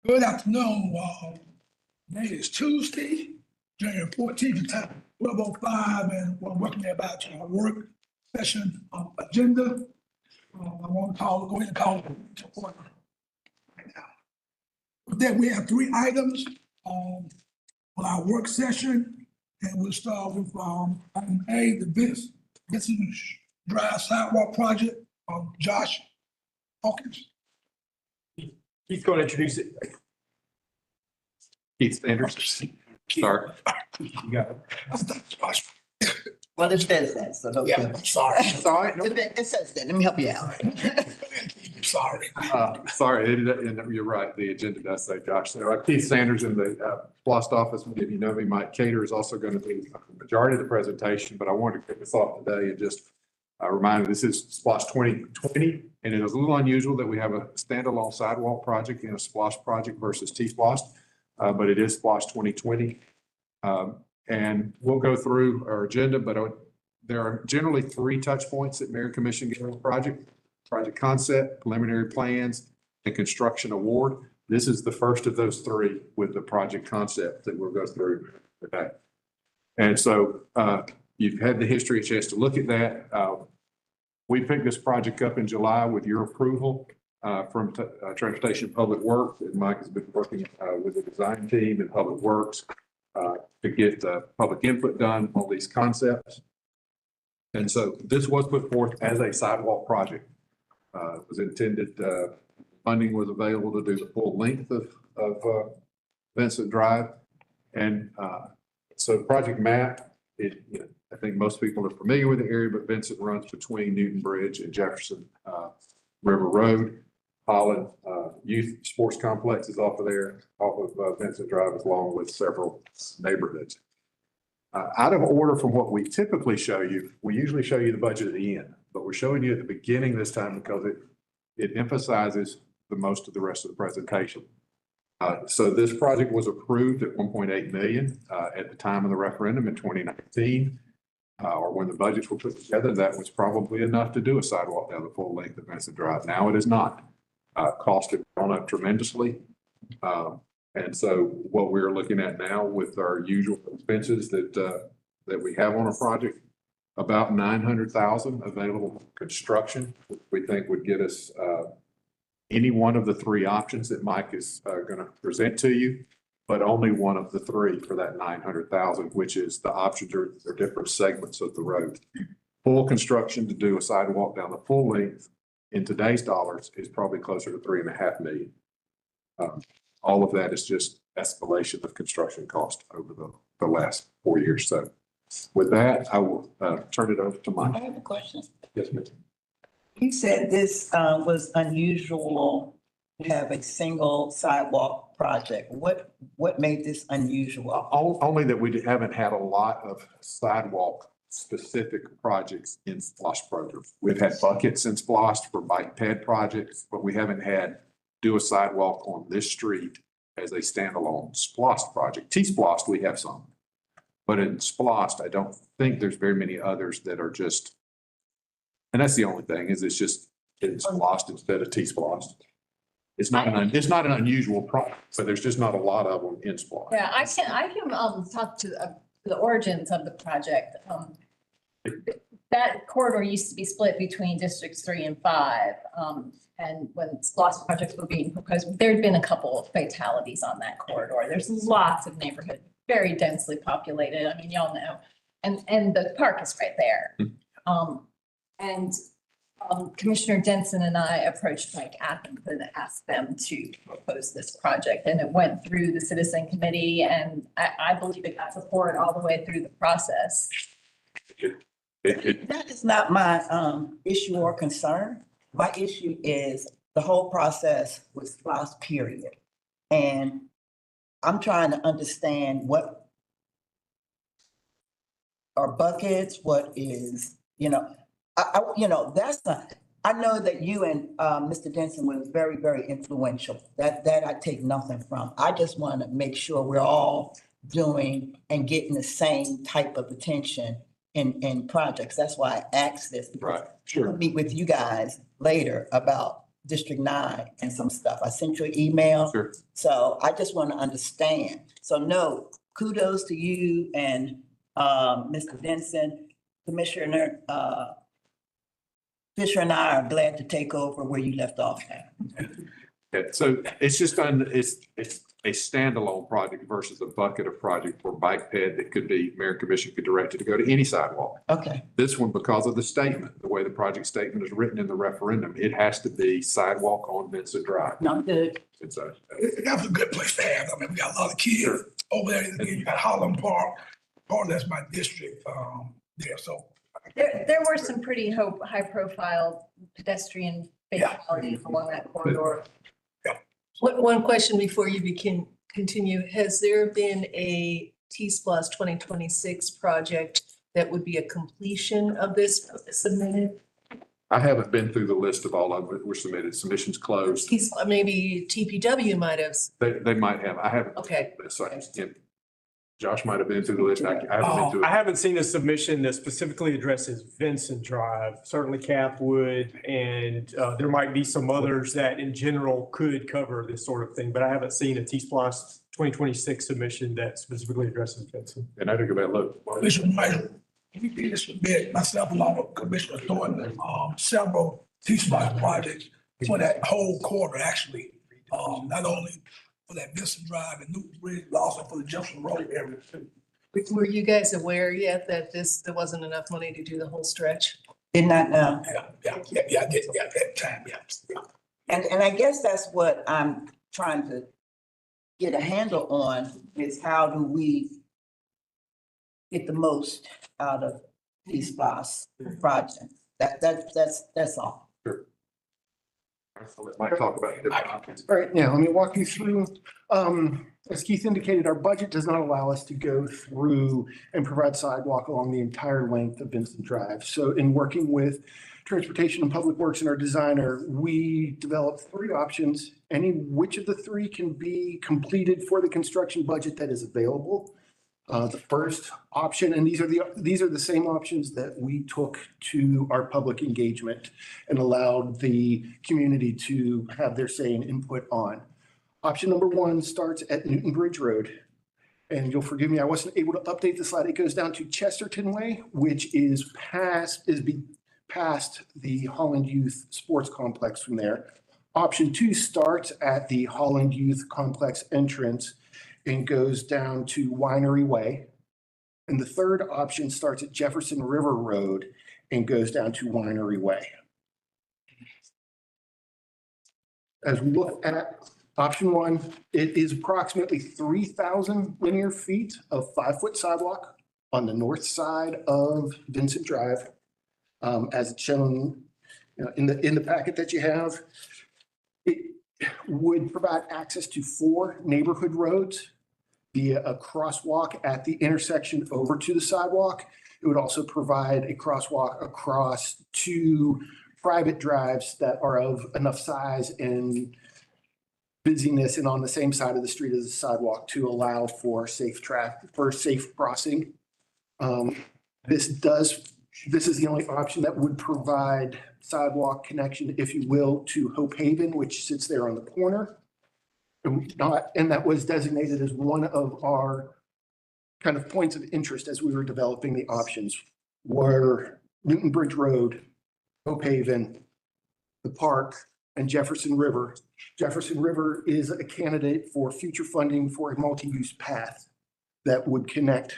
Good afternoon. Today is Tuesday, January 14th, time 12:05, and we're welcome everybody to our work session agenda. I want to go ahead and call it to order right now. With that, we have three items on our work session, and we'll start with item A, the Vincent Drive Sidewalk Project of Josh Hawkins. He's going to introduce it. Keith Sanders. Sorry. You got it. Well, it says that, so don't. Yeah, I'm sorry. Sorry. It says that. Let me help you out. Sorry. Sorry, you're right. The agenda does say Josh. So Keith Sanders in the SPLOST office. If you know me, Mike Cater is also going to be the majority of the presentation, but I wanted to kick this off today and just remind you, this is SPLOST 2020, and it is a little unusual that we have a standalone sidewalk project in a SPLOST project versus T-SPLOST, but it is SPLOST 2020. And we'll go through our agenda, but there are generally three touch points that Mayor Commission get on the project: project concept, preliminary plans, and construction award. This is the first of those three with the project concept that we'll go through today. And so you've had the history, a chance to look at that. We picked this project up in July with your approval from Transportation Public Works. And Mike has been working with the design team and Public Works to get the public input done on these concepts. And so this was put forth as a sidewalk project. It was intended, funding was available to do the full length of Vincent Drive. And so the project map, I think most people are familiar with the area, but Vincent runs between Newton Bridge and Jefferson River Road. Holland Youth Sports Complex is off of there, off of Vincent Drive, along with several neighborhoods. Out of order from what we typically show you, we usually show you the budget at the end, but we're showing you at the beginning this time because it emphasizes the most of the rest of the presentation. So this project was approved at 1.8 million at the time of the referendum in 2019, or when the budgets were put together. That was probably enough to do a sidewalk down the full length of Vincent Drive. Now it is not. Cost have gone up tremendously. And so what we're looking at now with our usual expenses that we have on a project, about 900,000 available construction, we think would get us any one of the three options that Mike is going to present to you, but only one of the three for that 900,000, which is the options are different segments of the road. Full construction to do a sidewalk down the full length in today's dollars is probably closer to 3.5 million. All of that is just escalation of construction cost over the last 4 years. So with that, I will turn it over to Mike. I have a question. Yes, ma'am. You said this was unusual to have a single sidewalk project. What made this unusual? Only that we haven't had a lot of sidewalk specific projects in SPLOST programs. We've had buckets in SPLOST for bike ped projects, but we haven't had do a sidewalk on this street as a standalone SPLOST project. T-SPLOST, we have some, but in SPLOST, I don't think there's very many others that are just, and that's the only thing is it's just in SPLOST instead of T-SPLOST. It's not an unusual project, but there's just not a lot of them in SPLOST. Yeah, I can talk to the origins of the project. That corridor used to be split between districts 3 and 5. And when SPLOST projects were being proposed, there'd been a couple of fatalities on that corridor. There's lots of neighborhood, very densely populated. I mean, y'all know, and the park is right there. Commissioner Denson and I approached Mike Athens and asked them to propose this project, and it went through the citizen committee, and I believe it got support all the way through the process. That is not my issue or concern. My issue is the whole process with SPLOST, period. And I'm trying to understand what are buckets, what is, that's not, I know that you and Mr. Denson was very, very influential. That I take nothing from. I just want to make sure we're all doing and getting the same type of attention in projects. That's why I asked this. Right, sure. I'll meet with you guys later about District 9 and some stuff. I sent you an email. Sure. So I just want to understand. So no, kudos to you and Mr. Vincent, Commissioner Fisher and I are glad to take over where you left off at. Okay, so it's just it's a standalone project versus a bucket of project for bike ped that could be, mayor and commission could direct it to go to any sidewalk. Okay, This one, because of the statement, the way the project statement is written in the referendum, it has to be sidewalk on Vincent Drive. not good. And so, That's a good place to have. I mean, we got a lot of kids Sure. over there. Again, you got Holland Park. That's my district, there, so. There were some pretty high profile pedestrian fatalities along that corridor. One question before you continue. Has there been a SPLOST 2026 project that would be a completion of this submitted? I haven't been through the list of all of them that were submitted. Submissions closed. Maybe TPW might have. They might have. I haven't. Okay. So Josh might have been through the list. I haven't been through I it. haven't seen a submission that specifically addresses Vincent Drive, certainly Cap would, and there might be some others that in general could cover this sort of thing, but I haven't seen a SPLOST 2026 submission that specifically addresses Vincent. And I took a bad look. Commissioner Measure, we did submit, myself along with Commissioner Thornton, several T-Spot projects for that whole corridor, actually. Not only for that Vincent Drive and Newton Bridge, but also for the Jefferson Road area too. Were you guys aware yet that there wasn't enough money to do the whole stretch? Did not know. Yeah, I did, at that time, yeah. And I guess that's what I'm trying to get a handle on is how do we get the most out of these SPLOST projects? That's all. I'll let Mike talk about different options. All right, now let me walk you through. As Keith indicated, our budget does not allow us to go through and provide sidewalk along the entire length of Vincent Drive. So in working with Transportation and Public Works and our designer, we developed 3 options. Any which of the 3 can be completed for the construction budget that is available. The first option, and these are the same options that we took to our public engagement and allowed the community to have their say and input on. Option number 1 starts at Newton Bridge Road. And you'll forgive me, I wasn't able to update the slide. It goes down to Chesterton Way, which is past the Holland Youth Sports Complex from there. Option 2 starts at the Holland Youth Complex entrance and goes down to Winery Way. And the third option starts at Jefferson River Road and goes down to Winery Way. As we look at option 1, it is approximately 3,000 linear feet of 5-foot sidewalk on the north side of Vincent Drive. As it's shown in the packet that you have, it would provide access to 4 neighborhood roads via a crosswalk at the intersection over to the sidewalk. It would also provide a crosswalk across 2 private drives that are of enough size and busyness and on the same side of the street as the sidewalk to allow for safe crossing. This is the only option that would provide sidewalk connection, if you will, to Hope Haven, which sits there on the corner. And that was designated as one of our kind of points of interest as we were developing the options, were Newton Bridge Road, Hope Haven, the park, and Jefferson River. Jefferson River is a candidate for future funding for a multi-use path that would connect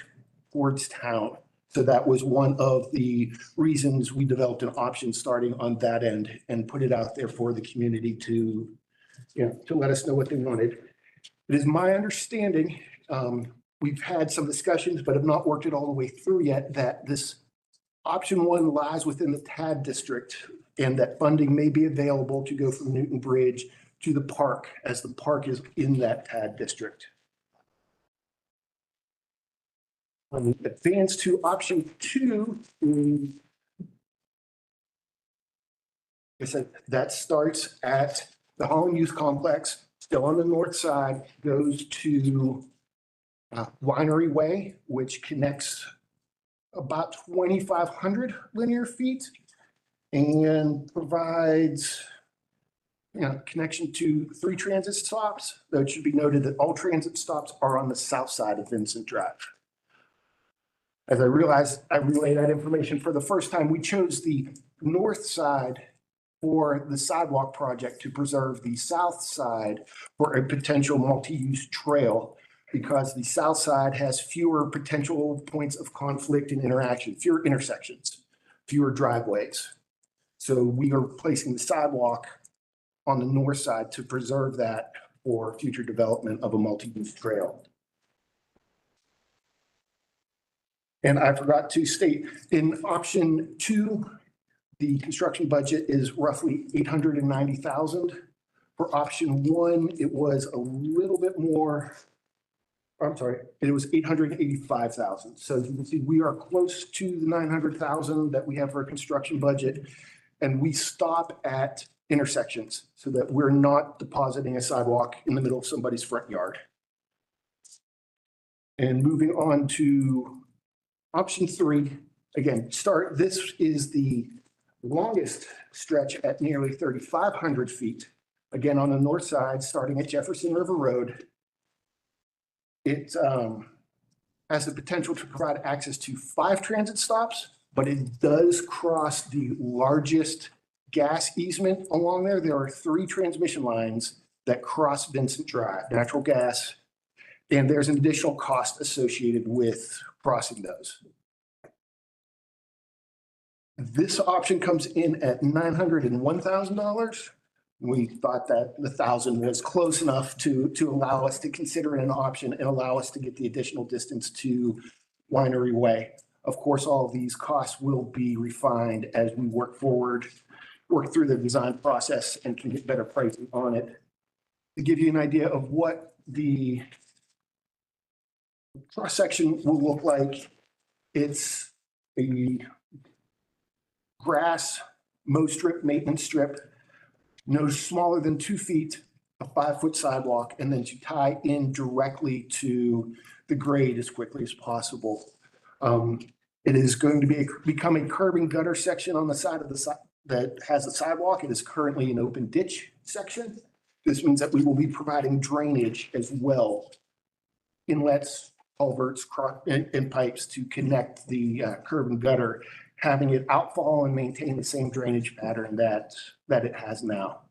towards town. So that was one of the reasons we developed an option starting on that end and put it out there for the community to let us know what they wanted. It is my understanding, we've had some discussions, but have not worked it all the way through yet, that this option 1 lies within the TAD district and that funding may be available to go from Newton Bridge to the park, as the park is in that TAD district. Advance to option 2. I said that starts at the Holland Youth Complex, still on the north side, goes to Winery Way, which connects about 2,500 linear feet and provides connection to 3 transit stops, though it should be noted that all transit stops are on the south side of Vincent Drive. As I realized, I relayed that information for the first time. We chose the north side for the sidewalk project to preserve the south side for a potential multi-use trail, because the south side has fewer potential points of conflict and interaction, fewer intersections, fewer driveways. So we are placing the sidewalk on the north side to preserve that for future development of a multi-use trail. And I forgot to state, in option 2, the construction budget is roughly 890,000. For option 1, it was a little bit more. I'm sorry, it was 885,000. So you can see we are close to the 900,000 that we have for a construction budget. And we stop at intersections so that we're not depositing a sidewalk in the middle of somebody's front yard. And moving on to option 3, again, this is the longest stretch at nearly 3,500 feet. Again, on the north side, starting at Jefferson River Road. It has the potential to provide access to 5 transit stops, but it does cross the largest gas easement along there. There are 3 transmission lines that cross Vincent Drive, natural gas, and there's an additional cost associated with crossing those. This option comes in at $901,000. We thought that the 1,000 was close enough to allow us to consider it an option and allow us to get the additional distance to Winery Way. Of course, all of these costs will be refined as we work through the design process and can get better pricing on it. To give you an idea of what the cross section will look like, it's a grass mow strip, maintenance strip, no smaller than 2 feet, a 5-foot sidewalk, and then to tie in directly to the grade as quickly as possible. It is going to become a curb and gutter section on the side of the side that has a sidewalk. It is currently an open ditch section. This means that we will be providing drainage as well, inlets, culverts, and pipes to connect the curb and gutter, having it outfall and maintain the same drainage pattern that it has now.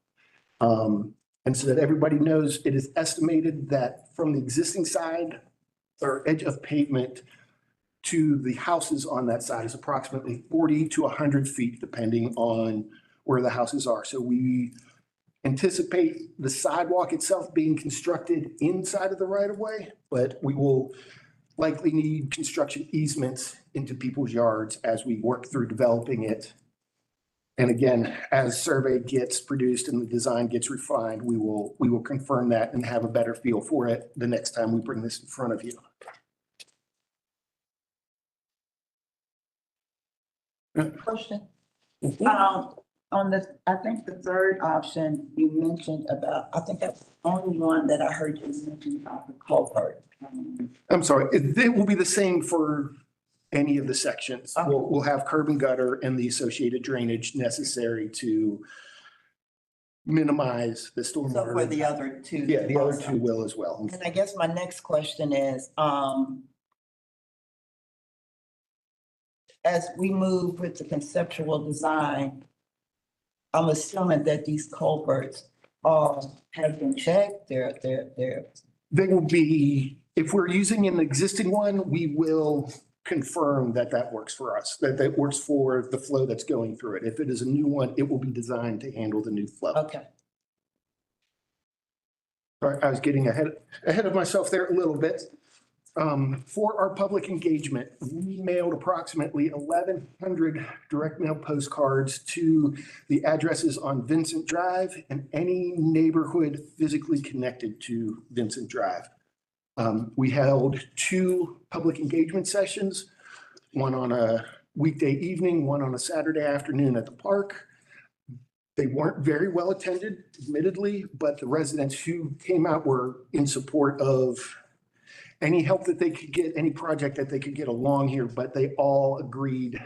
And so that everybody knows, it is estimated that from the existing side or edge of pavement to the houses on that side is approximately 40 to 100 feet, depending on where the houses are. So we anticipate the sidewalk itself being constructed inside of the right of way, but we will likely need construction easements into people's yards as we work through developing it. And again, as survey gets produced and the design gets refined, we will confirm that and have a better feel for it the next time we bring this in front of you. Question. On the, I think the third option you mentioned about, I think that's the only one that I heard you mention about the culvert. I'm sorry, it will be the same for any of the sections. Okay. We'll have curb and gutter and the associated drainage necessary to minimize the stormwater. So for the other 2. Yeah, the other also. 2 will as well. And I guess my next question is, as we move with the conceptual design, I'm assuming that these culverts have been checked. They will be, if we're using an existing one, we will confirm that that works for us, that works for the flow that's going through it. If it is a new one, it will be designed to handle the new flow. Okay. All right, I was getting ahead of myself there a little bit. For our public engagement, we mailed approximately 1,100 direct mail postcards to the addresses on Vincent Drive and any neighborhood physically connected to Vincent Drive. We held 2 public engagement sessions, one on a weekday evening, one on a Saturday afternoon at the park. They weren't very well attended, admittedly, but the residents who came out were in support of any help that they could get, any project that they could get along here, but they all agreed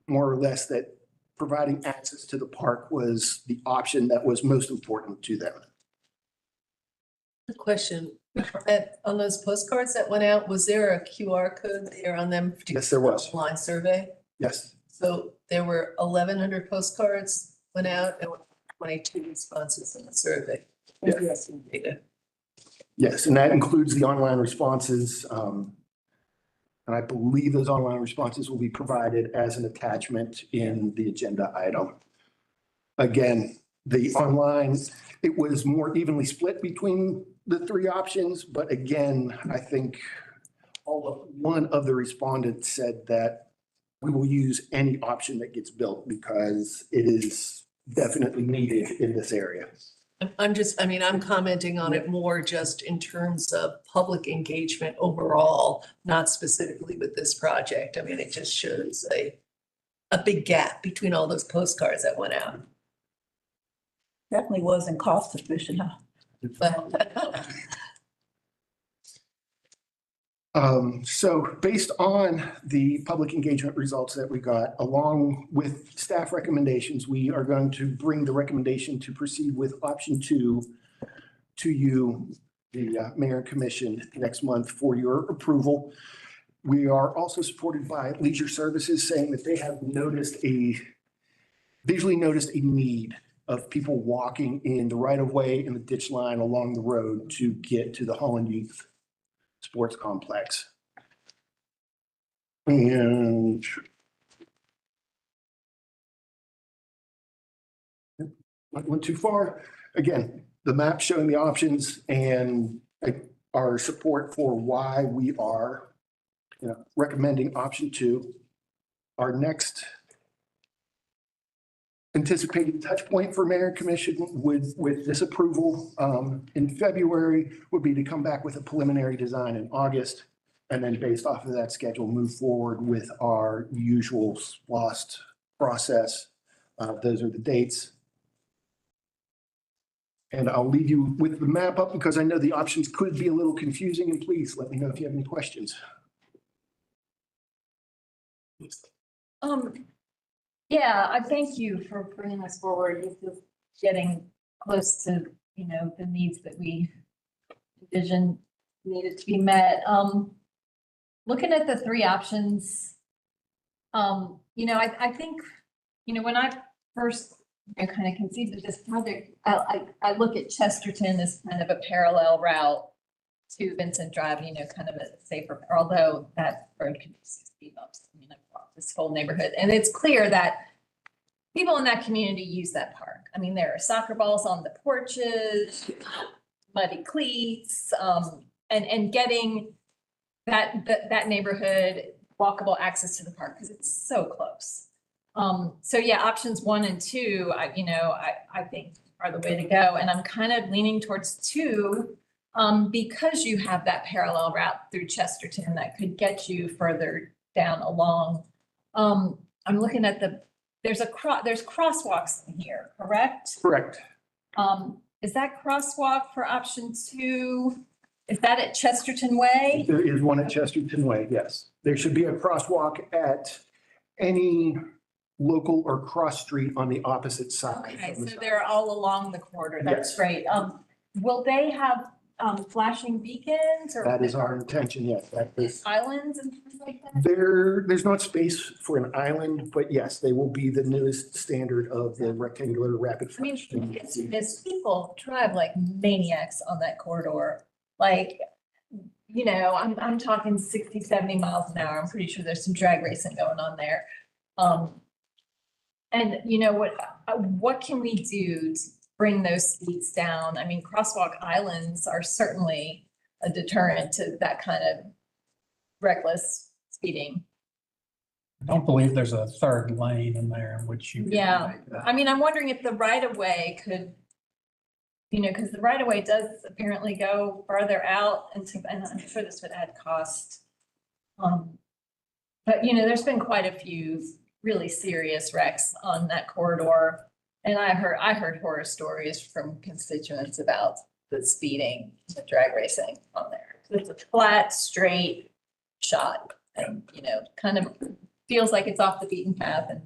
more or less that providing access to the park was the option that was most important to them. Good question. On those postcards that went out, was there a QR code there on them? Yes, there was. Line survey? Yes. So there were 1,100 postcards went out and 22 responses in the survey. Yeah. Interesting data. Yes, and that includes the online responses. And I believe those online responses will be provided as an attachment in the agenda item. Again, the online, it was more evenly split between the three options, but again, I think one of the respondents said that we will use any option that gets built because it is definitely needed in this area. I'm commenting on it more just in terms of public engagement overall, not specifically with this project. I mean, it just shows a big gap between all those postcards that went out. Definitely wasn't cost efficient, huh? But So based on the public engagement results that we got, along with staff recommendations, we are going to bring the recommendation to proceed with option 2 to you, the mayor and commission, next month for your approval. We are also supported by Leisure Services saying that they have visually noticed a need of people walking in the right of way in the ditch line along the road to get to the Holland Youth Sports Complex. And not went too far. Again, the map showing the options and our support for why we are, recommending option 2. Our next anticipated touch point for mayor and commission with this approval in February would be to come back with a preliminary design in August. And then based off of that schedule, move forward with our usual SPLOST process. Those are the dates. And I'll leave you with the map up because I know the options could be a little confusing, and please let me know if you have any questions. Yeah, I thank you for bringing this forward. This is getting close to, the needs that we envisioned needed to be met. Looking at the three options, I think, when I first kind of conceived of this project, I look at Chesterton as kind of a parallel route to Vincent Drive, kind of a safer, although that road can be speed bumps. I've walked this whole neighborhood, and it's clear that people in that community use that park. There are soccer balls on the porches, muddy cleats, and getting that neighborhood walkable access to the park because it's so close. So yeah, options 1 and 2, I think are the way to go. And I'm kind of leaning towards 2 because you have that parallel route through Chesterton that could get you further down along. I'm looking at there's crosswalks in here, correct? Correct. Is that crosswalk for option 2? Is that at Chesterton Way? There is one at Chesterton Way, yes. There should be a crosswalk at any local or cross street on the opposite side. Okay, so they're all along the corridor. That's great. Will they have flashing beacons or? That is our intention, yes. That is, Islands and things like that? there's not space for an island, but yes, they will be the newest standard of the rectangular rapid. As people drive like maniacs on that corridor, I'm talking 60, 70 miles an hour. I'm pretty sure there's some drag racing going on there. And what can we do to bring those speeds down? Crosswalk islands are certainly a deterrent to that kind of reckless speeding. I don't believe there's a third lane in there in which you. Yeah, I'm wondering if the right of way could, because the right of way does apparently go farther out and I'm sure this would add cost. But there's been quite a few really serious wrecks on that corridor. And I heard horror stories from constituents about the speeding, the drag racing on there. It's a flat, straight shot and, kind of feels like it's off the beaten path and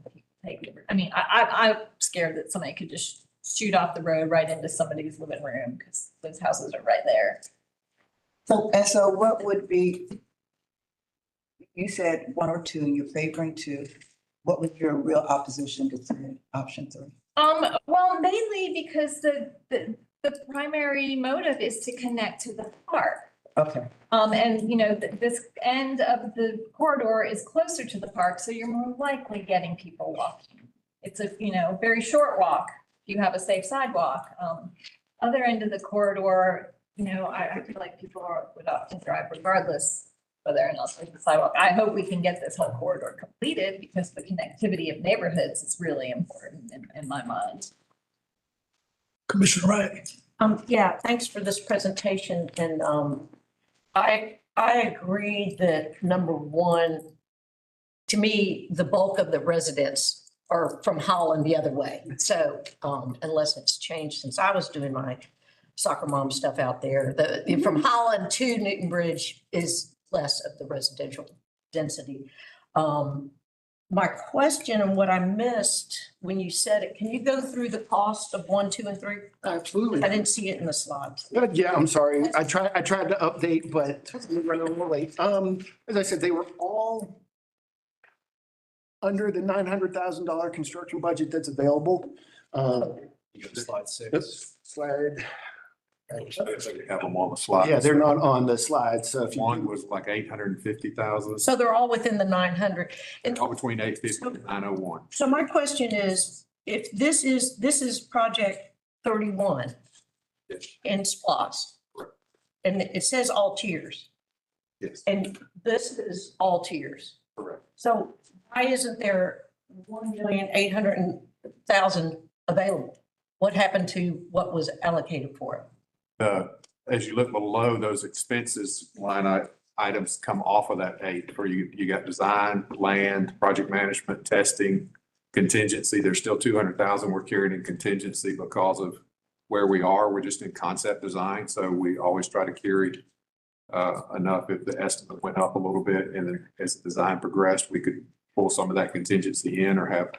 take, I mean, I'm scared that somebody could just shoot off the road right into somebody's living room because those houses are right there. So what would be, you said one or two, and you're favoring two. What was your real opposition to option three? Well, mainly because the primary motive is to connect to the park. Okay. And you know, this end of the corridor is closer to the park, so you're more likely getting people walking. It's a, you know, very short walk if you have a safe sidewalk. Other end of the corridor, you know, I feel like people would often drive regardless whether or not there's a sidewalk. I hope we can get this whole corridor completed because the connectivity of neighborhoods is really important in my mind. Commissioner Rani. Yeah, thanks for this presentation. And I agree that number one, to me, the bulk of the residents are from Holland the other way. So unless it's changed since I was doing my soccer mom stuff out there, from Holland to Newton Bridge is less of the residential density. My question and what I missed when you said it, can you go through the cost of 1, 2, and 3? Absolutely. I didn't see it in the slides. Yeah, I'm sorry. I tried to update, but we're running a little late. As I said, they were all under the $900,000 construction budget that's available. Slide 6. Oops, slide. You have them on the slide. Yeah, they're not on the slide, so if you. One was like 850,000, So they're all within the 900. And all between 850 and 901. so my question is, if this is project 31 Yes. in SPLOST, Correct. and it says all tiers, Yes, and this is all tiers. correct. So why isn't there 1,800,000 available? What happened to what was allocated for it? As you look below, those expenses items come off of that eight, where you got design, land, project management, testing, contingency. There's still 200,000 we're carrying in contingency because of where we are. We're just in concept design. So we always try to carry enough if the estimate went up a little bit. And then as the design progressed, we could pull some of that contingency in or have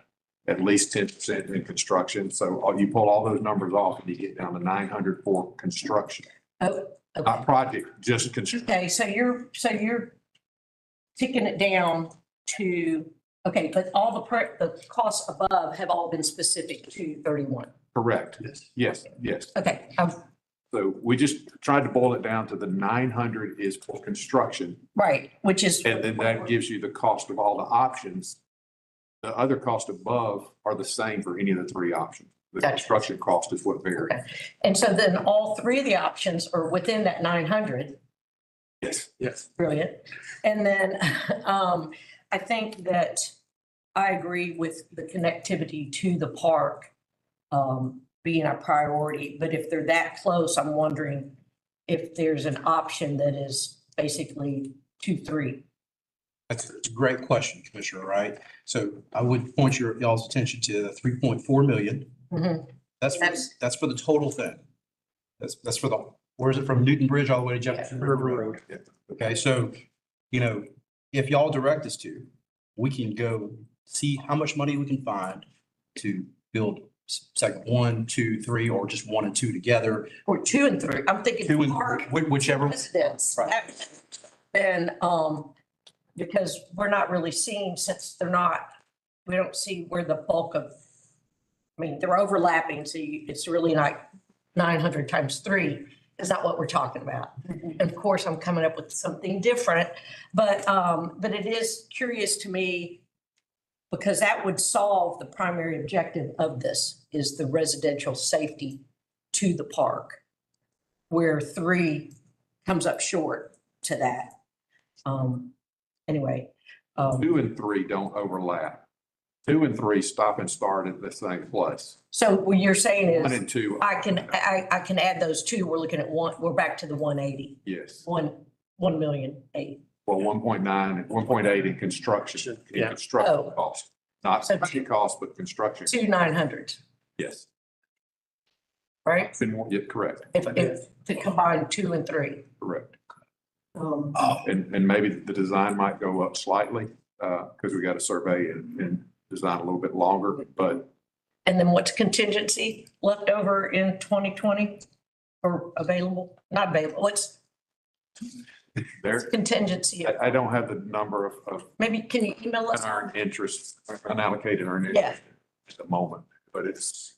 at least 10% in construction. So you pull all those numbers off and you get down to 900 for construction. Oh, Not project, just construction. okay, so you're ticking it down to, okay, but all the costs above have all been specific to 31. Correct. Yes, yes. Okay, So we just tried to boil it down to the 900 is for construction. right, which is. And then that gives you the cost of all the options. The other cost above are the same for any of the three options. The Gotcha. construction cost is what varies. Okay. And so then all three of the options are within that 900. Yes, yes. Brilliant. And then I think that I agree with the connectivity to the park being a priority. But if they're that close, I'm wondering if there's an option that is basically 2, 3. That's a great question, Commissioner, right? So I would point y'all's attention to the 3.4 million. Mhm. That's for the total thing. That's for where is it from Newton Bridge all the way to Jefferson River Road? Yeah. Okay, so, if y'all direct us to, we can go see how much money we can find to build segment 1, 2, 3, or just 1 and 2 together. Or 2 and 3. I'm thinking 2 and park whichever. residents. Right. And because we're not really seeing, since we don't see where the bulk of, they're overlapping, so it's really like 900 times 3 is not what we're talking about. And of course, I'm coming up with something different, but it is curious to me because that would solve the primary objective of this is the residential safety to the park, where 3 comes up short to that. Anyway. 2 and 3 don't overlap. 2 and 3 stop and start at the same place. So what you're saying 1 is and 2. I can add those 2. We're looking at we're back to the 180, Yes. 1,000,008. Well, 1.9, 1.8 in construction, Yeah. construction Oh. cost, not So- project cost, but construction. 2 900, Yes. right? Been more, yeah, correct, If to combine 2 and 3. correct. Oh, And maybe the design might go up slightly, because we got a survey and design a little bit longer, but And then what's contingency left over in 2020 or available? Not available, what's there, contingency? I don't have the number of Maybe can you email us? unearned interest, unallocated earned Yeah. interest at the moment, but it's,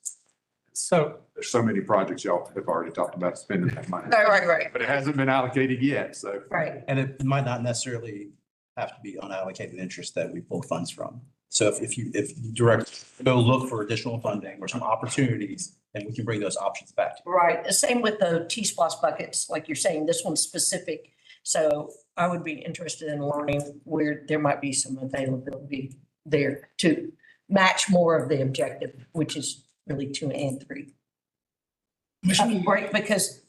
So there's so many projects y'all have already talked about spending that money. Right. But it hasn't been allocated yet, so. Right. And it might not necessarily have to be unallocated interest that we pull funds from. So if you direct, go look for additional funding or some opportunities, then we can bring those options back to you. Right. The same with the T-Splosh buckets, like you're saying, this one's specific. So I would be interested in learning where there might be some availability there to match more of the objective, which is really 2 and 3. Commissioner, Right, because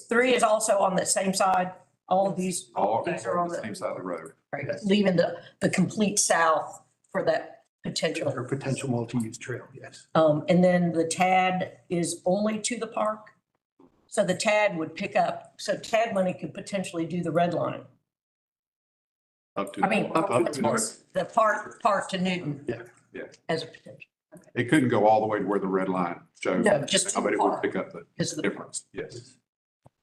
3 is also on the same side. All of these All These are on the the- same side of the road. right, leaving the complete south for that potential. Or potential multi-use trail, yes. And then the TAD is only to the park. So the TAD would pick up, so TAD money could potentially do the red line. Up to. I mean, up to north. the park to Newton. Yeah. Yeah. As a potential. It couldn't go all the way to where the red line shows. No, just to the Somebody would park. pick up the Because of the difference, yes. So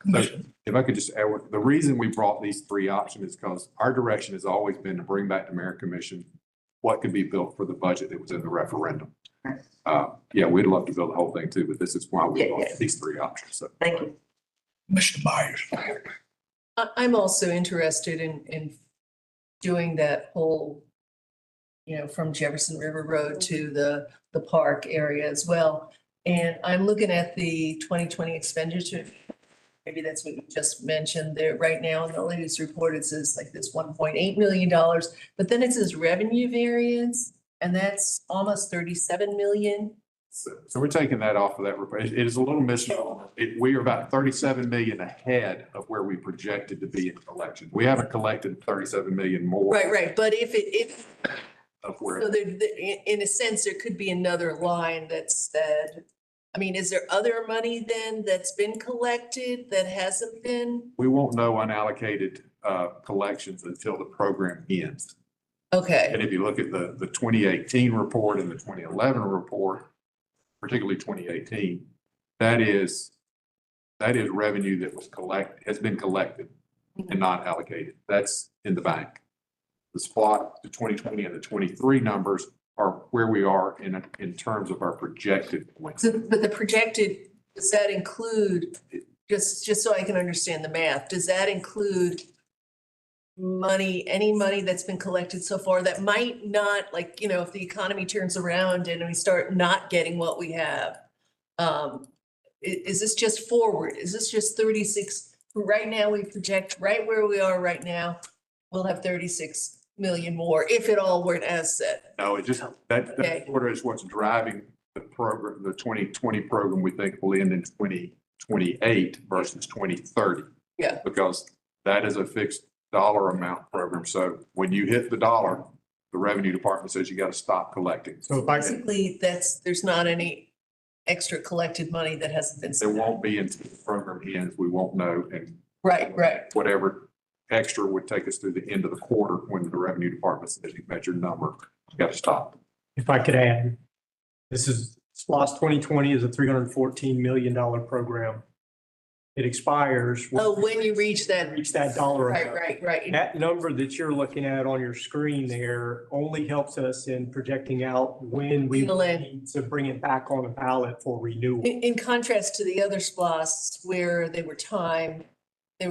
Commissioner, if I could just add, the reason we brought these 3 options is because our direction has always been to bring back to Mayor Commission what could be built for the budget that was in the referendum. Yeah, we'd love to build the whole thing too, but this is why we Yeah, brought yeah. these 3 options. So Thank you. Commissioner Myers. I'm also interested in doing that whole, from Jefferson River Road to the park area as well. And I'm looking at the 2020 expenditure. Maybe that's what you just mentioned there. Right now in the latest report, it says like this $1.8 million, but then it says revenue variance, and that's almost 37 million. So we're taking that off of that report. It is a little misnomer. We are about 37 million ahead of where we projected to be in collection. We haven't collected 37 million more. Right. But if Of where. so in a sense, there could be another line that's said, I mean, is there other money then that's been collected that hasn't been? We won't know unallocated collections until the program ends. Okay, And if you look at the 2018 report and the 2011 report, particularly 2018, that is revenue that was has been collected and not allocated. That's in the bank. The SPLOST, the 2020 and the 23 numbers are where we are in terms of our projected points. but the projected, does that include, just so I can understand the math, does that include any money that's been collected so far that might not, like, if the economy turns around and we start not getting what we have? Is this just forward? Is this just 36? Right now, we project right where we are right now, we'll have 36 million more if it all were as said. No, it just, that Okay. order is what's driving the program, the 2020 program we think will end in 2028 versus 2030. Yeah. Because that is a fixed dollar amount program. So when you hit the dollar, the revenue department says you got to stop collecting. So if I, Basically, there's not any extra collected money that hasn't been There spent. won't be until the program ends. We won't know. And Right. whatever extra would take us through the end of the quarter when the revenue department says you met your number, you got to stop. if I could add, this is SPLOST 2020 is a $314 million program. It expires. Oh, when you reach that, Reach that dollar amount. right. That number that you're looking at on your screen there only helps us in projecting out when we Fill in. need to bring it back on the ballot for renewal. In contrast to the other SPLOSTs where they were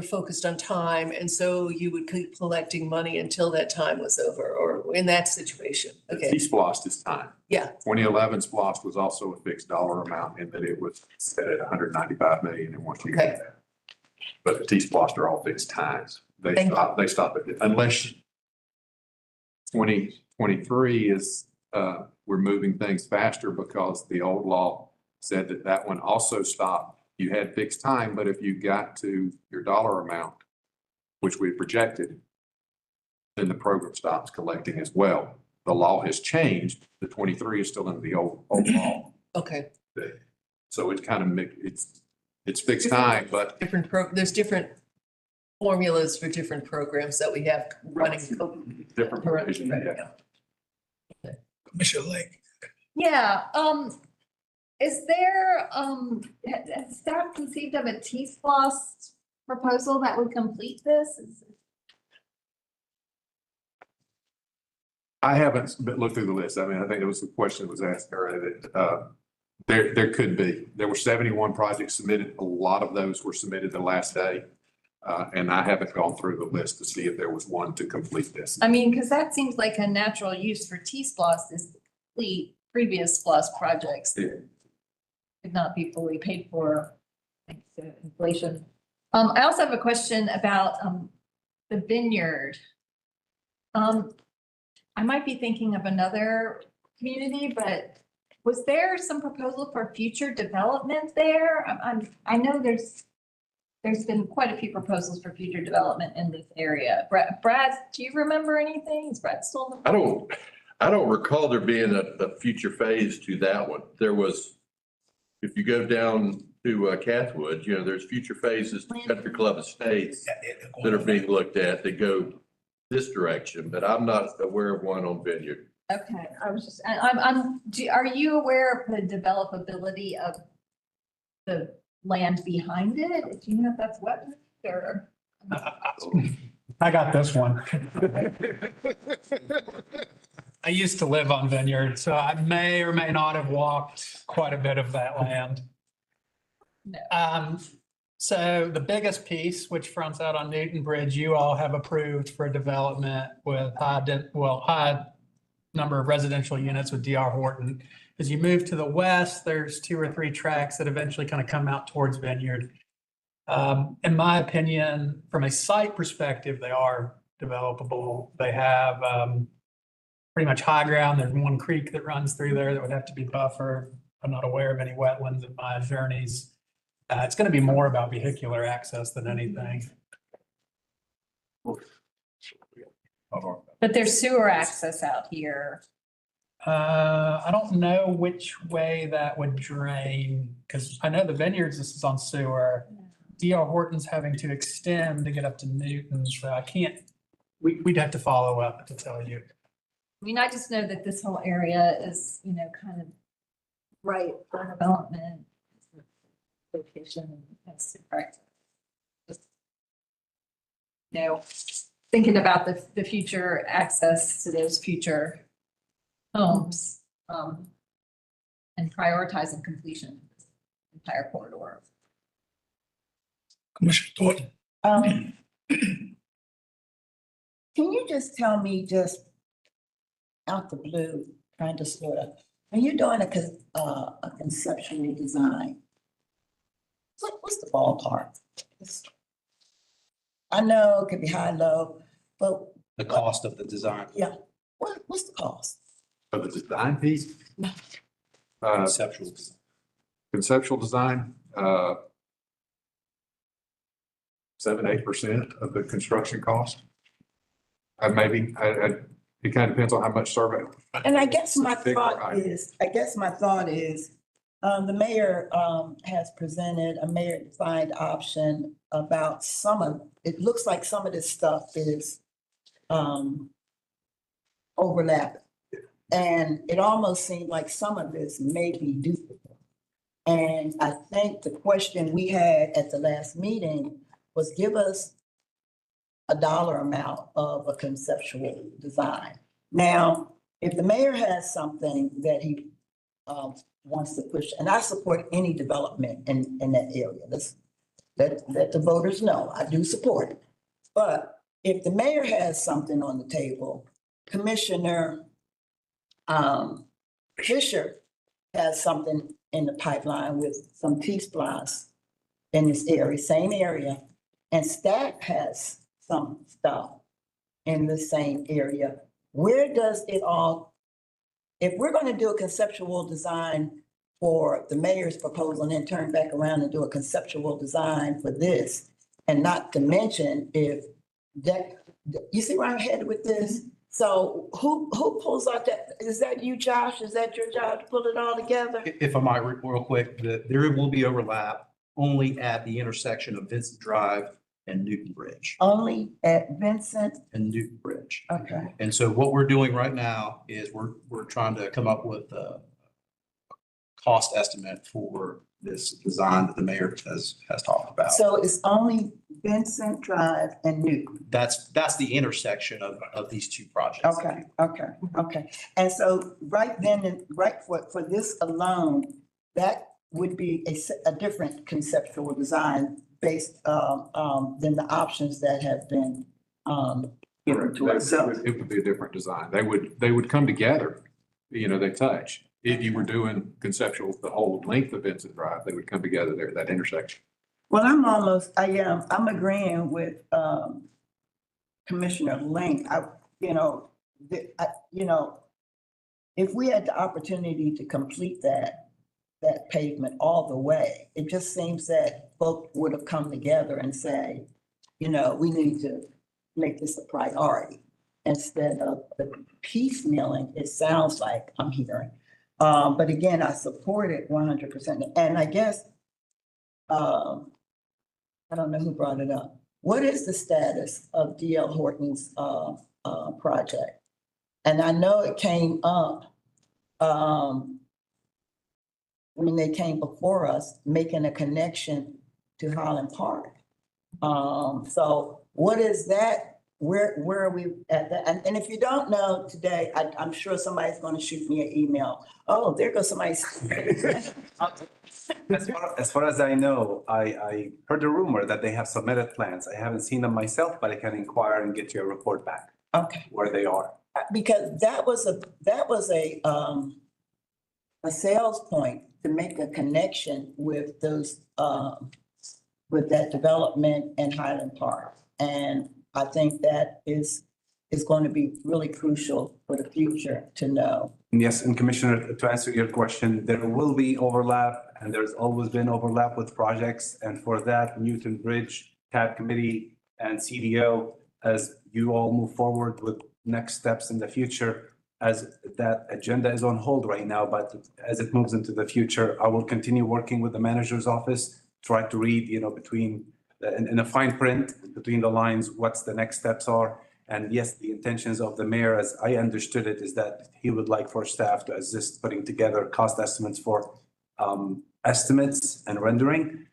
focused on time, and so you would keep collecting money until that time was over, or in that situation. Okay, T-SPLOST is time. yeah, 2011 SPLOST was also a fixed dollar amount in that it was set at 195 million and once you Okay. get that. But the T-SPLOST are all fixed times. Thank you. They stop at, unless 2023 is, we're moving things faster because the old law said that one also stopped. You had fixed time, but if you got to your dollar amount, which we projected, then the program stops collecting as well. The law has changed. The 23 is still in the old law. okay. So it's kind of, it's fixed time, but There's different formulas for different programs that we have running. different provision. Right, Yeah. yeah. Commissioner Lake. Yeah, is there, has staff conceived of a T-SPLOST proposal that would complete this? I haven't looked through the list. I mean, I think it was the question that was asked earlier that, there could be. There were 71 projects submitted. A lot of those were submitted the last day. And I haven't gone through the list to see if there was one to complete this. I mean, because that seems like a natural use for T-SPLOST is to complete previous SPLOST projects that could not be fully paid for thanks to inflation. I also have a question about the vineyard. I might be thinking of another community, but was there some proposal for future development there? I know there's been quite a few proposals for future development in this area. Brad, do you remember anything? Is Brad still? In the I don't recall there being a future phase to that one. There was, if you go down to Cathwood, you know, there's future phases to Country Club Estates that are being looked at that go this direction, but I'm not aware of one on Vineyard. Okay, I was just, are you aware of the developability of the land behind it? Do you know if that's wetland or? I got this one. I used to live on Vineyard, so I may or may not have walked quite a bit of that land. No. So the biggest piece, which fronts out on Newton Bridge, you all have approved for development with high number of residential units with D.R. Horton. As you move to the west, there's 2 or 3 tracks that eventually kind of come out towards Vineyard. In my opinion, from a site perspective, they are developable. They have pretty much high ground. There's one creek that runs through there that would have to be buffered. I'm not aware of any wetlands in my journeys. It's going to be more about vehicular access than anything. But there's sewer access out here. I don't know which way that would drain, because I know the Vineyards, this is on sewer. D.R. Horton's having to extend to get up to Newton, so I can't, we'd have to follow up to tell you. I mean, I just know that this whole area is, you know, kind of right for development. Location as correct. You know, thinking about the future access to those future homes, and prioritizing completion of this entire corridor. Commissioner Thornton. Can you just tell me, just out the blue, trying to sort of, when you're doing a conceptual design, what's the ballpark? I know it could be high, low, but. The cost of the design. Yeah, what's the cost? Of the design piece? Conceptual. Conceptual design, 7-8% of the construction cost. Maybe, it kind of depends on how much survey. And I guess my Big thought variety. is, the mayor has presented a mayor-defined option about it looks like some of this stuff is overlapping. And it almost seemed like some of this may be duplicate. And I think the question we had at the last meeting was, give us a dollar amount of a conceptual design. Now, if the mayor has something that he wants to push, and I support any development in that area. Let the voters know, I do support it. But if the mayor has something on the table, Commissioner Fisher has something in the pipeline with some T-SPLOST in this area, same area, and staff has some stuff in the same area. Where does it all, if we're going to do a conceptual design for the mayor's proposal and then turn back around and do a conceptual design for this, and not to mention if that, you see where I'm headed with this? So who pulls out that? Is that you, Josh? Is that your job to pull it all together? If I might, real quick, there will be overlap only at the intersection of Vincent Drive and Newton Bridge. Only at Vincent? And Newton Bridge. Okay. And so what we're doing right now is we're trying to come up with a cost estimate for this design that the mayor has talked about. So it's only Vincent Drive and Newton? That's the intersection of these two projects. Okay. And so right then, right for this alone, that would be a different conceptual design based than the options that have been given to us. So, It would be a different design. They would come together, they touch. If you were doing conceptual, the whole length of Vincent Drive, they would come together there at that intersection. well, I'm agreeing with Commissioner Link. If we had the opportunity to complete that pavement all the way, it just seems that folks would have come together and say, we need to make this a priority instead of the piecemealing, it sounds like I'm hearing. But again, I support it 100%. And I guess, I don't know who brought it up. What is the status of DL Horton's project? And I know it came up when they came before us, making a connection to Highland Park. So what is that? Where are we at that? And if you don't know today, I'm sure somebody's going to shoot me an email. Oh, there goes somebody. As far as I know, I heard a rumor that they have submitted plans. I haven't seen them myself, but I can inquire and get you a report back Okay, where they are. because that was a sales point to make a connection with those, with that development in Highland Park. And I think that is going to be really crucial for the future to know. Yes, and Commissioner, to answer your question, there will be overlap and there's always been overlap with projects. And for that, Newton Bridge, TAB Committee and CDO, as you all move forward with next steps in the future, as that agenda is on hold right now, but as it moves into the future, I will continue working with the manager's office, try to read, between in a fine print between the lines, what's the next steps are. And yes, the intentions of the mayor, as I understood it, is that he would like for staff to assist putting together cost estimates for estimates and rendering.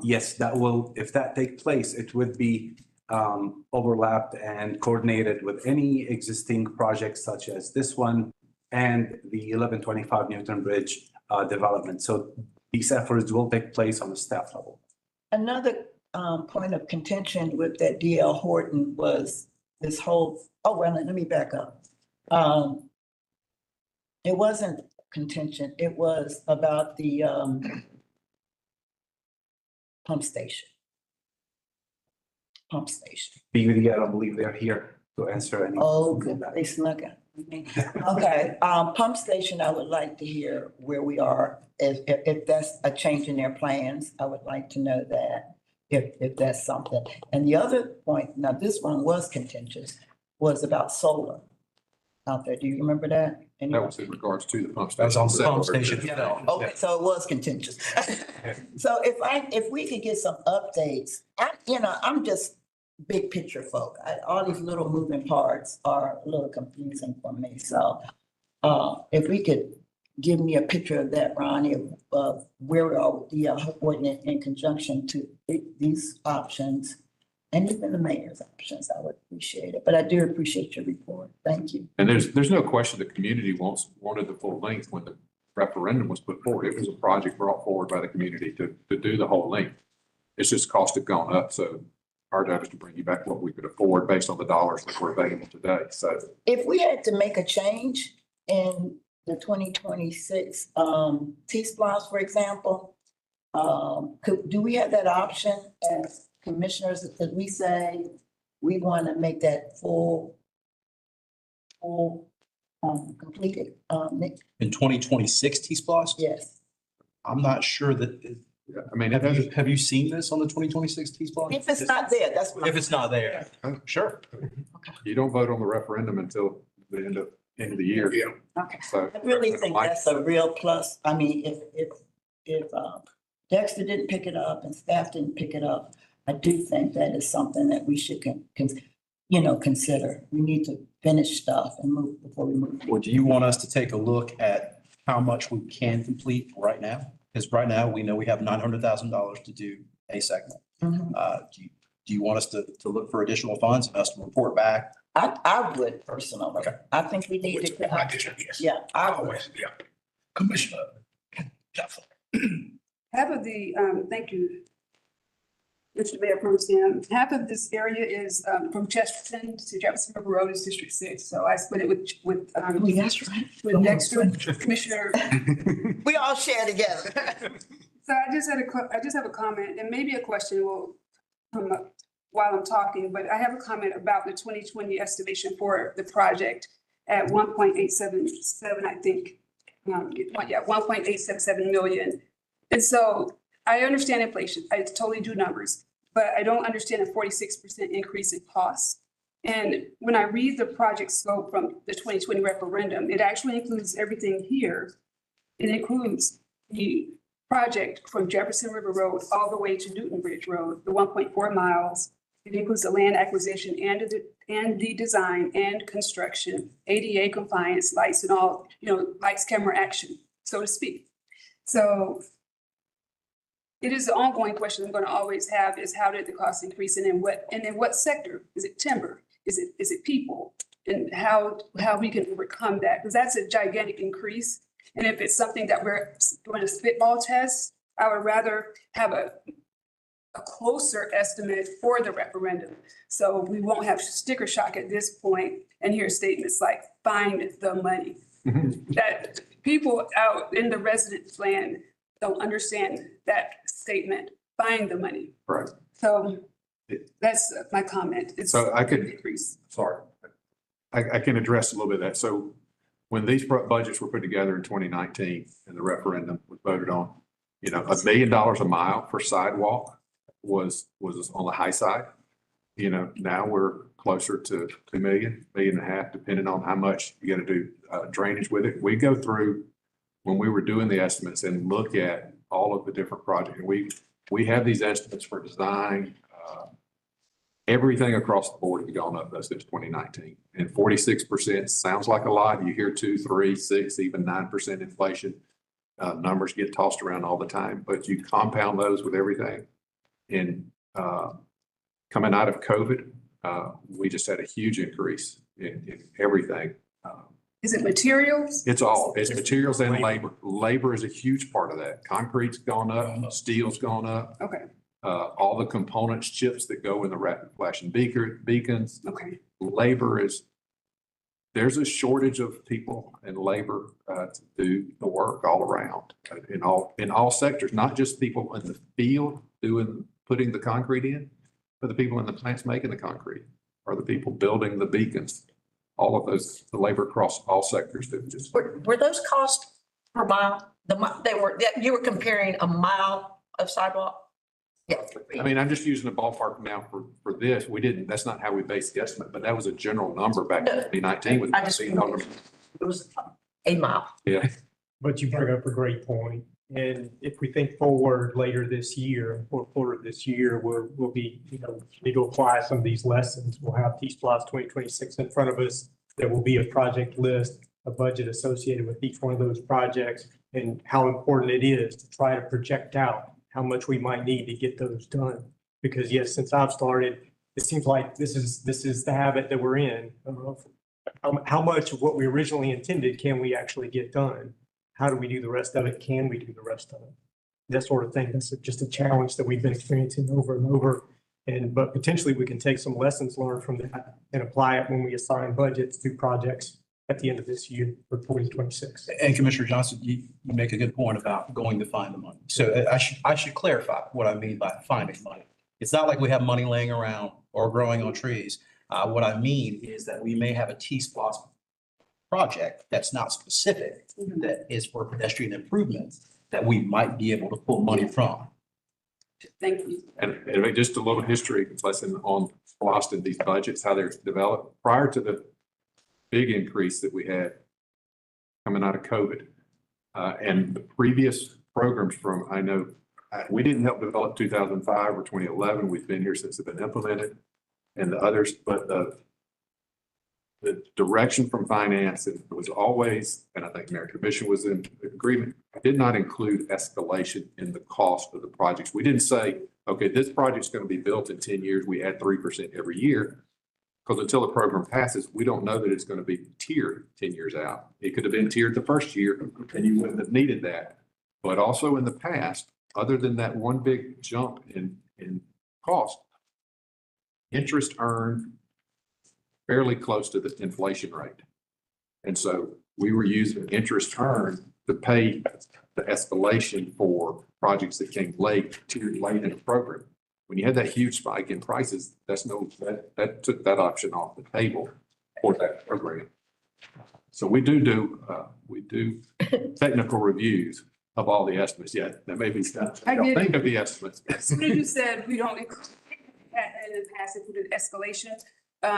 Yes, that will, if that takes place, it would be overlapped and coordinated with any existing projects such as this one and the 1125 Newton Bridge development. So these efforts will take place on the staff level. Another point of contention with that DL Horton was this whole, let me back up. It wasn't contention, it was about the pump station. BUD, I don't believe they're here to answer any. Oh, good, they snuck it. Okay, pump station, I would like to hear where we are. If that's a change in their plans, I would like to know that, if that's something. And the other point, now this one was contentious, was about solar out there. Do you remember that? That was in regards to the pump That station. was on the pump station. Yeah, okay, so it was contentious. So if we could get some updates, I'm just big picture folk. All these little moving parts are a little confusing for me. So if we could give me a picture of that, Ronnie, of where we are with the ordinance in conjunction to these options and even the mayor's options, I would appreciate it. But I do appreciate your report. Thank you. And there's no question the community wanted the full length when the referendum was put forward. It was a project brought forward by the community to do the whole length. It's just costs have gone up. So our job is to bring you back what we could afford based on the dollars that were available today. So if we had to make a change in the 2026 T-SPLOST, for example, do we have that option as commissioners? That we say we want to make that full completed? In 2026 T-SPLOST? Yes. I'm not sure that, yeah, I mean, have you seen this on the 2026 T-SPLOST? If it's not there, that's what. If it's not there, sure. you don't vote on the referendum until the end of the year. Yeah. Okay. So I really think that's a real plus. I mean, if Dexter didn't pick it up and staff didn't pick it up, I do think that is something that we should consider. We need to finish stuff and move before we move. Or do you want us to take a look at how much we can complete right now? Because right now, we know we have $900,000 to do a segment. Mhm. Do you want us to look for additional funds and us to report back? I would personally. Okay. I think we need Which, to. my district, yes. Yeah, I would. Always, yeah. Commissioner Johnson. Half of the, thank you, Mr. Mayor Pro Tem, half of this area is from Chesterton to Jefferson River Road is District 6. So I split it with That's right. with Dexter, Commissioner. We all share together. So I just have a comment and maybe a question will come up while I'm talking, but I have a comment about the 2020 estimation for the project at 1.877, I think. 1.877 million. And so I understand inflation. I totally do numbers, but I don't understand a 46% increase in costs. And when I read the project scope from the 2020 referendum, it actually includes everything here. It includes the project from Jefferson River Road all the way to Newton Bridge Road, the 1.4 miles. It includes the land acquisition and the design and construction, ADA compliance, lights and all, lights, camera, action, so to speak. So it is the ongoing question I'm going to always have is how did the cost increase and in what sector? Is it timber? Is it people? And how we can overcome that? Because that's a gigantic increase. And if it's something that we're doing a spitball test, I would rather have a closer estimate for the referendum. So we won't have sticker shock at this point and hear statements like, find the money. That people out in the residence land don't understand that statement, find the money. Right. So that's my comment. It's So I could, increase. sorry, I can address a little bit of that. So when these budgets were put together in 2019 and the referendum was voted on, $1 million a mile for sidewalk was on the high side. Now we're closer to 2 million, $1.5 million, depending on how much you got to do drainage with it. We go through when we were doing the estimates and look at all of the different projects. We have these estimates for design. Everything across the board has gone up since 2019, and 46% sounds like a lot. You hear 2, 3, 6, even 9% inflation. Numbers get tossed around all the time, but you compound those with everything. And coming out of COVID, we just had a huge increase in everything. Is it materials? It's materials and labor. Labor is a huge part of that. Concrete's gone up, steel's gone up. Okay, All the components, chips that go in the rapid flashing beacons. okay. Labor there's a shortage of people and labor to do the work all around in all sectors, not just people in the field putting the concrete in, but the people in the plants making the concrete or the people building the beacons. All of those, the labor across all sectors that just. Were those costs per mile? You were comparing a mile of sidewalk? Yeah. I mean, I'm just using a ballpark now for this. That's not how we based the estimate, but that was a general number back in 2019 with. It was a mile. Yeah. But you bring up a great point. And if we think forward later this year, or forward this year, we'll be, need to apply some of these lessons. We'll have SPLOST 2026 in front of us. There will be a project list, a budget associated with each one of those projects, and how important it is to try to project out how much we might need to get those done. Because yes, since I've started, it seems like this is the habit that we're in. How much of what we originally intended can we actually get done? How do we do the rest of it? Can we do the rest of it? That sort of thing. That's just a challenge that we've been experiencing over and over. But potentially we can take some lessons learned from that and apply it when we assign budgets to projects at the end of this year for 2026. And Commissioner Johnson, you make a good point about going to find the money. So I should clarify what I mean by finding money. It's not like we have money laying around or growing on trees. What I mean is that we may have a SPLOST project that's not specific, that is for pedestrian improvements that we might be able to pull money from. Thank you. And just a little history lesson on SPLOST and these budgets, how they're developed prior to the big increase that we had coming out of COVID. And the previous programs from, I know We didn't help develop 2005 or 2011. We've been here since it's been implemented and the others, but the direction from finance was always, and I think Mayor Commission was in agreement, did not include escalation in the cost of the projects. We didn't say, okay, this project's going to be built in 10 years. We add 3% every year. Because until the program passes, we don't know that it's going to be tiered 10 years out. It could have been tiered the first year and you wouldn't have needed that. But also in the past, other than that one big jump in cost, interest earned fairly close to the inflation rate. And so we were using interest earned to pay the escalation for projects that came late, tiered late in the program. When you had that huge spike in prices, that took that option off the table for that program. So we do technical reviews of all the estimates. Yeah, that may be stuff. I get it. Think of the estimates. As soon as you said we don't include, in the past included escalation,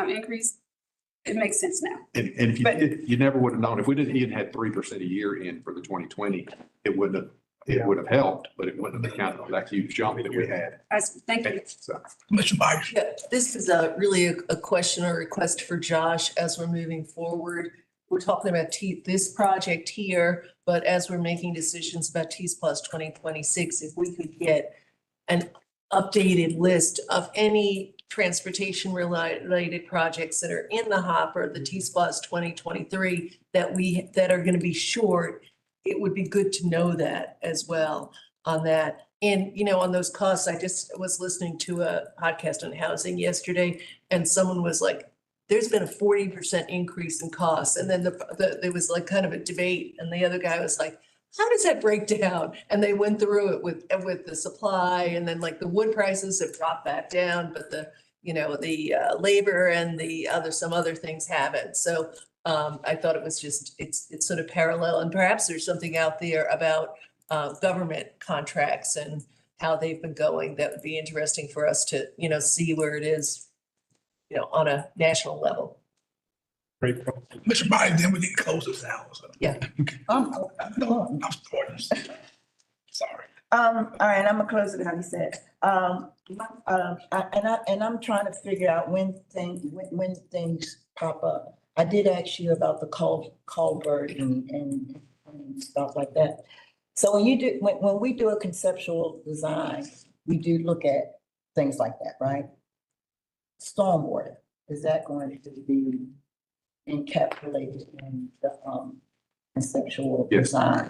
increase, it makes sense now. And if you did, you never would have known. If we didn't even had 3% a year in for the 2020, it would have helped, but it wouldn't have accounted for that huge jump that we had. Thank you. So, Mr. Myers. Yeah, this is really a question or request for Josh as we're moving forward. We're talking about this project here, but as we're making decisions about SPLOST 2026, if we could get an updated list of any transportation related projects that are in the hopper, the SPLOST 2023 that are going to be short, it would be good to know that as well on that. And, on those costs, I just was listening to a podcast on housing yesterday and someone was like, there's been a 40% increase in costs. And then there was like kind of a debate and the other guy was like, how does that break down? And they went through it with the supply and then like the wood prices have dropped back down, but the labor and some other things haven't. So I thought it was just, it's sort of parallel and perhaps there's something out there about government contracts and how they've been going. That would be interesting for us to, see where it is, on a national level. Great. Mr. Myers, then we can close this out. So. Yeah. No, I'm sorry. Sorry. All right, I'm gonna close it how you said. And I'm trying to figure out when things pop up. I did ask you about the culvert and stuff like that. So when we do a conceptual design, we do look at things like that, right? Stormwater, is that going to be encapsulated in the conceptual design?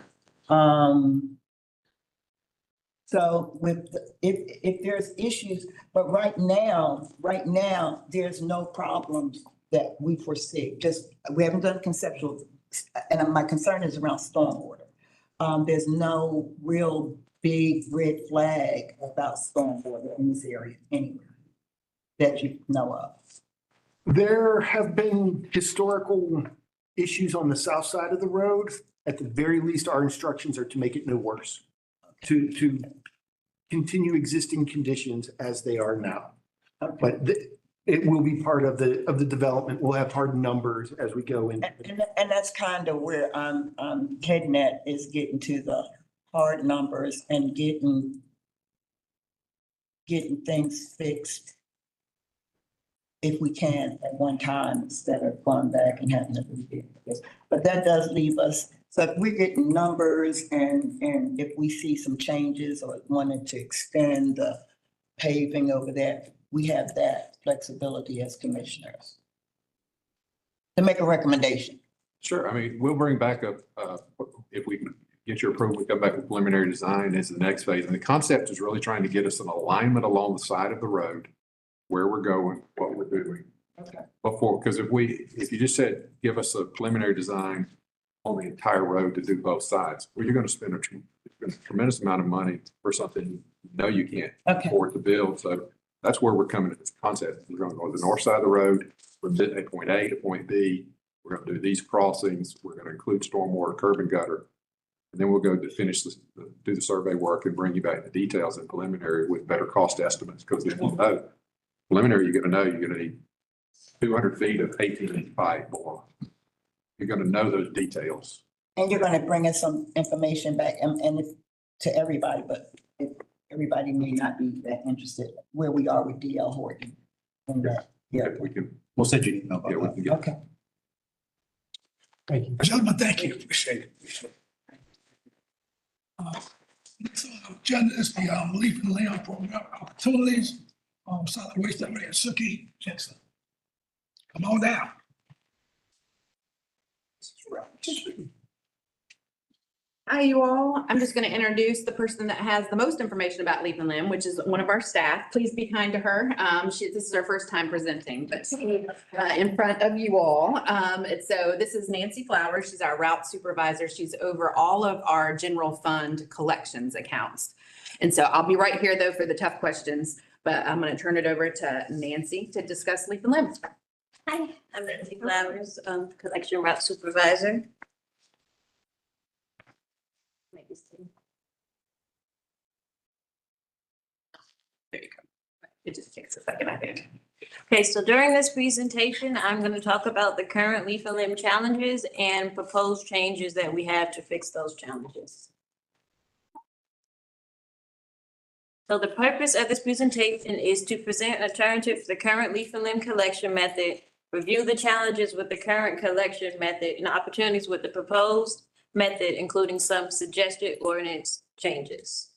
So if there's issues, but right now, there's no problems that we foresee. We haven't done conceptual, and my concern is around stormwater. There's no real big red flag about stormwater in this area anywhere that you know of. There have been historical issues on the south side of the road. At the very least, our instructions are to make it no worse, to continue existing conditions as they are now. Okay. But it will be part of the development. We'll have hard numbers as we go in. And that's kind of where I'm heading at, is getting to the hard numbers and getting things fixed if we can at one time, instead of going back and having to redo this. But that does leave us, so if we're getting numbers and if we see some changes or wanted to extend the paving over there, we have that flexibility as commissioners to make a recommendation. sure. I mean, we'll bring back if we can get your approval, we come back with preliminary design as the next phase. And the concept is really trying to get us an alignment along the side of the road, where we're going, what we're doing. Okay. Because if you just said, give us a preliminary design on the entire road to do both sides, well, you're going to spend a tremendous amount of money for something you know you can't afford to build. So that's where we're coming at this concept. We're going to go to the north side of the road from point A to point B. We're going to do these crossings. We're going to include stormwater, curb and gutter. And then we'll go to finish do the survey work and bring you back the details in preliminary with better cost estimates, because then we'll know. Preliminary, you're going to know you're going to need 200 feet of 18-inch pipe, or you're going to know those details. And you're going to bring us some information back and to everybody, but everybody may not be that interested where we are with DL Horton. And that, yeah, If we can, We'll send you an email yeah, we about can that. get. okay. Thank you. Gentlemen, thank you. Appreciate it. Next on our agenda is the leaf and layout program opportunities. Solid waste everybody at Suki Jackson. Come on down. Hi, you all. I'm just going to introduce the person that has the most information about Leaf and Limb, which is one of our staff. Please be kind to her. This is her first time presenting, but in front of you all. And so this is Nancy Flowers. She's our route supervisor. She's over all of our general fund collections accounts. And so I'll be right here though for the tough questions, but I'm going to turn it over to Nancy to discuss Leaf and Limb. Hi, I'm Nancy Flowers, collection route supervisor. There you go. It just takes a second, I think. Okay, so during this presentation, I'm going to talk about the current leaf and limb challenges and proposed changes that we have to fix those challenges. So the purpose of this presentation is to present an alternative to the current leaf and limb collection method, review the challenges with the current collection method and opportunities with the proposed method, including some suggested ordinance changes.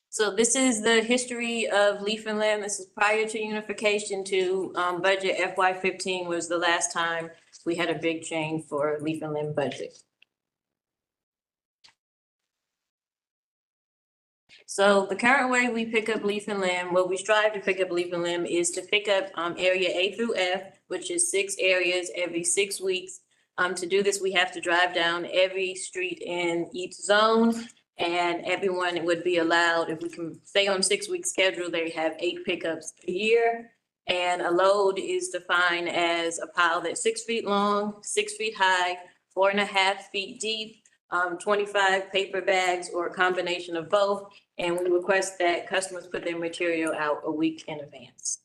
So this is the history of leaf and limb. This is prior to unification to budget. FY15 was the last time we had a big change for leaf and limb budget. So the current way we pick up leaf and limb, what we strive to pick up leaf and limb is to pick up area A through F, which is 6 areas every 6 weeks. To do this, we have to drive down every street in each zone, and everyone would be allowed, if we can stay on 6-week schedule, they have 8 pickups a year. And a load is defined as a pile that's 6 feet long, 6 feet high, 4.5 feet deep, 25 paper bags or a combination of both. And we request that customers put their material out a week in advance.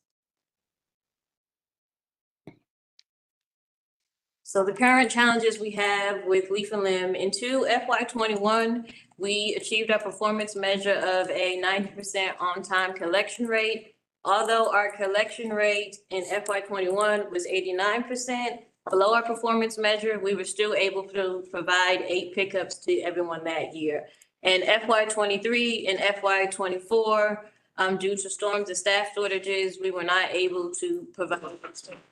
So the current challenges we have with leaf and limb, into FY21, we achieved our performance measure of a 90% on-time collection rate. Although our collection rate in FY21 was 89%, below our performance measure, we were still able to provide 8 pickups to everyone that year. In FY23 and FY24, due to storms and staff shortages, we were not able to provide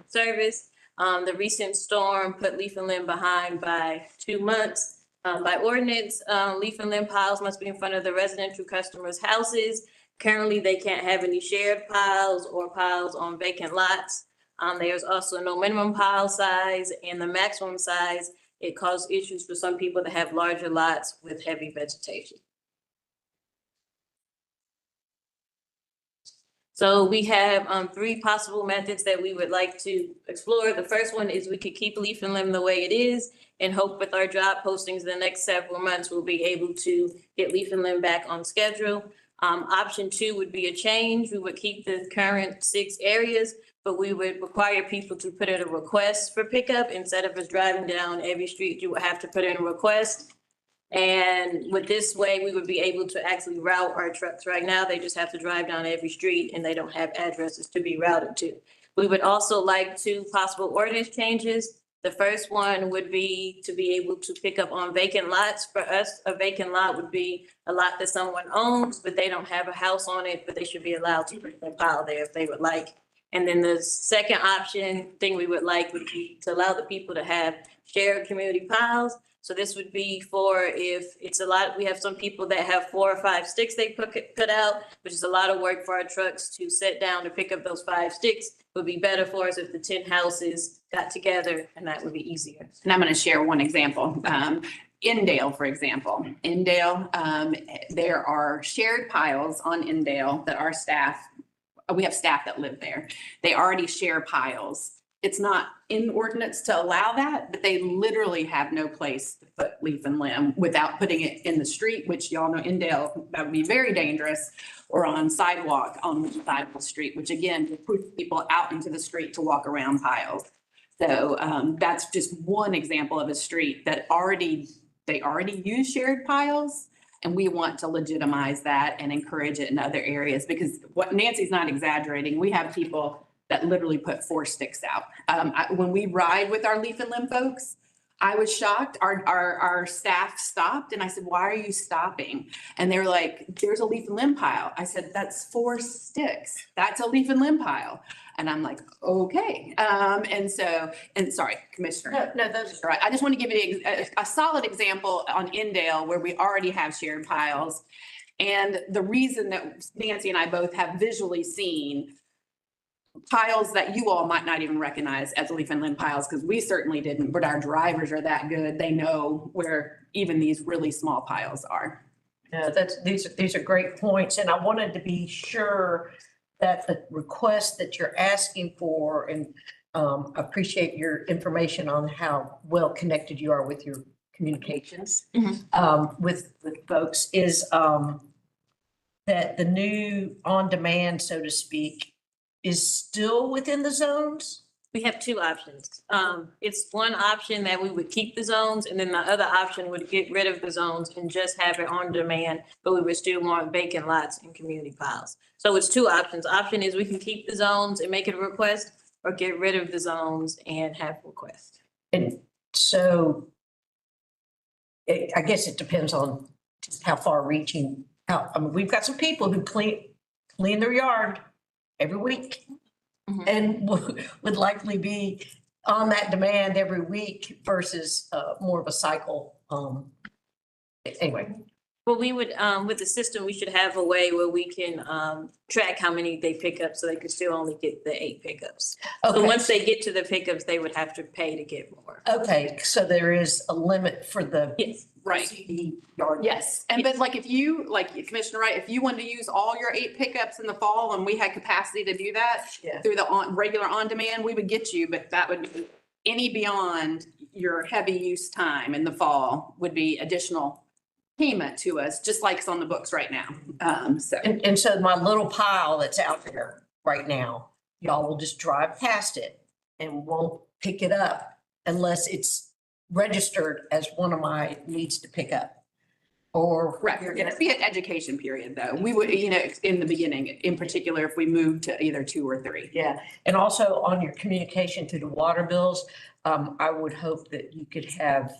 service. The recent storm put leaf and limb behind by 2 months. By ordinance, leaf and limb piles must be in front of the residential customers' houses. Currently, they can't have any shared piles or piles on vacant lots. There's also no minimum pile size, and the maximum size, it caused issues for some people that have larger lots with heavy vegetation. So we have 3 possible methods that we would like to explore. The first one is we could keep leaf and limb the way it is and hope with our job postings in the next several months, we'll be able to get leaf and limb back on schedule. Option 2 would be a change. We would keep the current 6 areas, but we would require people to put in a request for pickup. Instead of us driving down every street, you would have to put in a request. And with this way, we would be able to actually route our trucks. Right now, they just have to drive down every street and they don't have addresses to be routed to. We would also like 2 possible ordinance changes. The first one would be to be able to pick up on vacant lots. For us, a vacant lot would be a lot that someone owns, but they don't have a house on it, but they should be allowed to put their pile there if they would like. And then the second option thing we would like would be to allow the people to have shared community piles. So this would be for if it's a lot, we have some people that have 4 or 5 sticks they put out, which is a lot of work for our trucks to sit down to pick up those 5 sticks. Would be better for us if the 10 houses got together, and that would be easier. And I'm going to share one example. Indale, for example. Indale, there are shared piles on Indale that our staff, we have staff that live there. They already share piles. It's not in ordinance to allow that, but they literally have no place to put leaf and limb without putting it in the street, which y'all know Indale, that would be very dangerous, or on Sidewalk on the side of the street, which again, to push people out into the street to walk around piles. So that's just one example of a street that they already use shared piles. And we want to legitimize that and encourage it in other areas, because what Nancy's not exaggerating, we have people that literally put 4 sticks out. When we ride with our leaf and limb folks, I was shocked. Our staff stopped and I said, why are you stopping? And they were like, there's a leaf and limb pile. I said, that's 4 sticks. That's a leaf and limb pile. And I'm like, okay. And sorry, Commissioner. No, those Right. I just want to give you a solid example on Indale where we already have shared piles. And the reason that Nancy and I both have visually seen piles that you all might not even recognize as leaf and limb piles, because we certainly didn't, but our drivers are that good. They know where even these really small piles are. Yeah, these are great points, and I wanted to be sure that the request that you're asking for, and appreciate your information on how well connected you are with your communications with folks, is that the new on-demand, so to speak, is still within the zones? We have 2 options. It's one option that we would keep the zones, and then the other option would get rid of the zones and just have it on demand, but we would still want vacant lots and community piles. So it's 2 options. Option is we can keep the zones and make it a request, or get rid of the zones and have request. And so I guess it depends on just how far reaching, I mean, we've got some people who clean their yard every week. And would likely be on that demand every week versus more of a cycle. Anyway. Well, we would, with the system, we should have a way where we can track how many they pick up, so they could still only get the 8 pickups. So Okay. once they get to the pickups, they would have to pay to get more. Okay, so there is a limit for the. Yes. Right. Yard. Yes. And but like if you, like Commissioner Wright, if you wanted to use all your 8 pickups in the fall and we had capacity to do that Yeah. through the regular on demand, we would get you, but that would be any beyond your heavy use time in the fall would be additional payment to us, just like it's on the books right now. And so my little pile that's out there right now, y'all will just drive past it and won't pick it up unless it's registered as one of my needs to pick up. Or Correct. It'd be an education period though. We would, in the beginning, in particular, if we moved to either 2 or 3. yeah, and also on your communication to the water bills, I would hope that you could have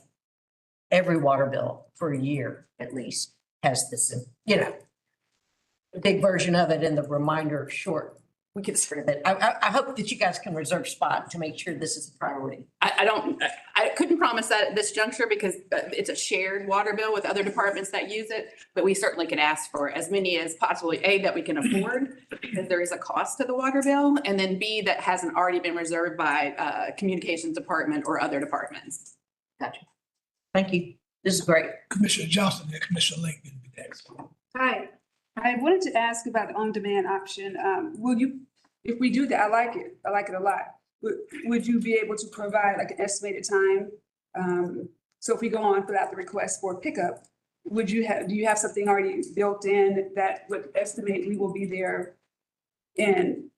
every water bill for a year at least has this, a big version of it and the reminder short. We could spread it. I hope that you guys can reserve spot to make sure this is a priority. I couldn't promise that at this juncture because it's a shared water bill with other departments that use it, but we certainly could ask for as many as possibly, A, that we can afford because there is a cost to the water bill, and then B, that hasn't already been reserved by communications department or other departments. Gotcha. Thank you. This is great. Commissioner Johnson and Commissioner Lincoln will be next. Hi, I wanted to ask about the on-demand option. Will you, if we do that, I like it a lot. Would you be able to provide like an estimated time? So if we go on, fill out the request for pickup, do you have something already built in that would estimate we will be there in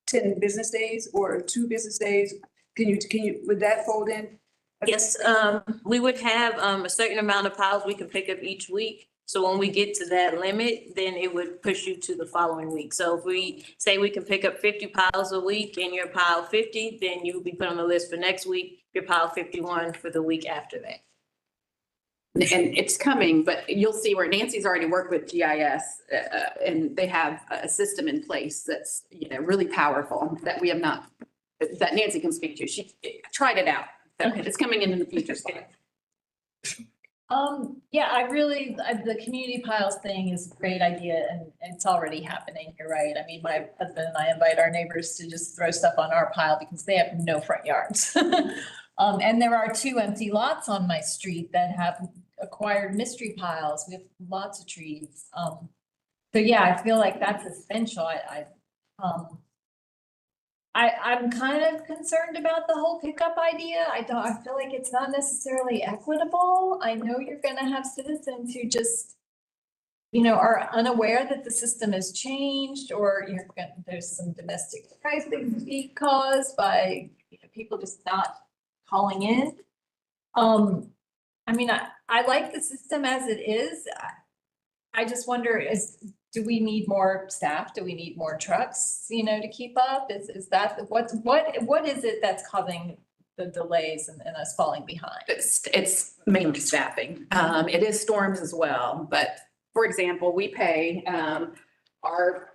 10 business days or 2 business days? Would that fold in? Yes, we would have a certain amount of piles we can pick up each week. So when we get to that limit, then it would push you to the following week. So if we say we can pick up 50 piles a week and you're pile 50, then you'll be put on the list for next week, you're pile 51 for the week after that. And it's coming, but you'll see where Nancy's already worked with GIS and they have a system in place that's, really powerful that we have not, that Nancy can speak to. She tried it out. So it's coming in the future. Yeah, the community piles thing is a great idea and it's already happening. You're right. I mean, my husband and I invite our neighbors to just throw stuff on our pile because they have no front yards. And there are 2 empty lots on my street that have acquired mystery piles. We have lots of trees. So yeah, I feel like that's essential. I'm kind of concerned about the whole pickup idea. I feel like it's not necessarily equitable. I know you're gonna have citizens who just, are unaware that the system has changed, or there's some domestic pricing to be caused by people just not calling in. I mean, I like the system as it is. I just wonder do we need more staff? Do we need more trucks, to keep up? Is that, what is it that's causing the delays and us falling behind? It's mainly staffing. It is storms as well, but for example, we pay, our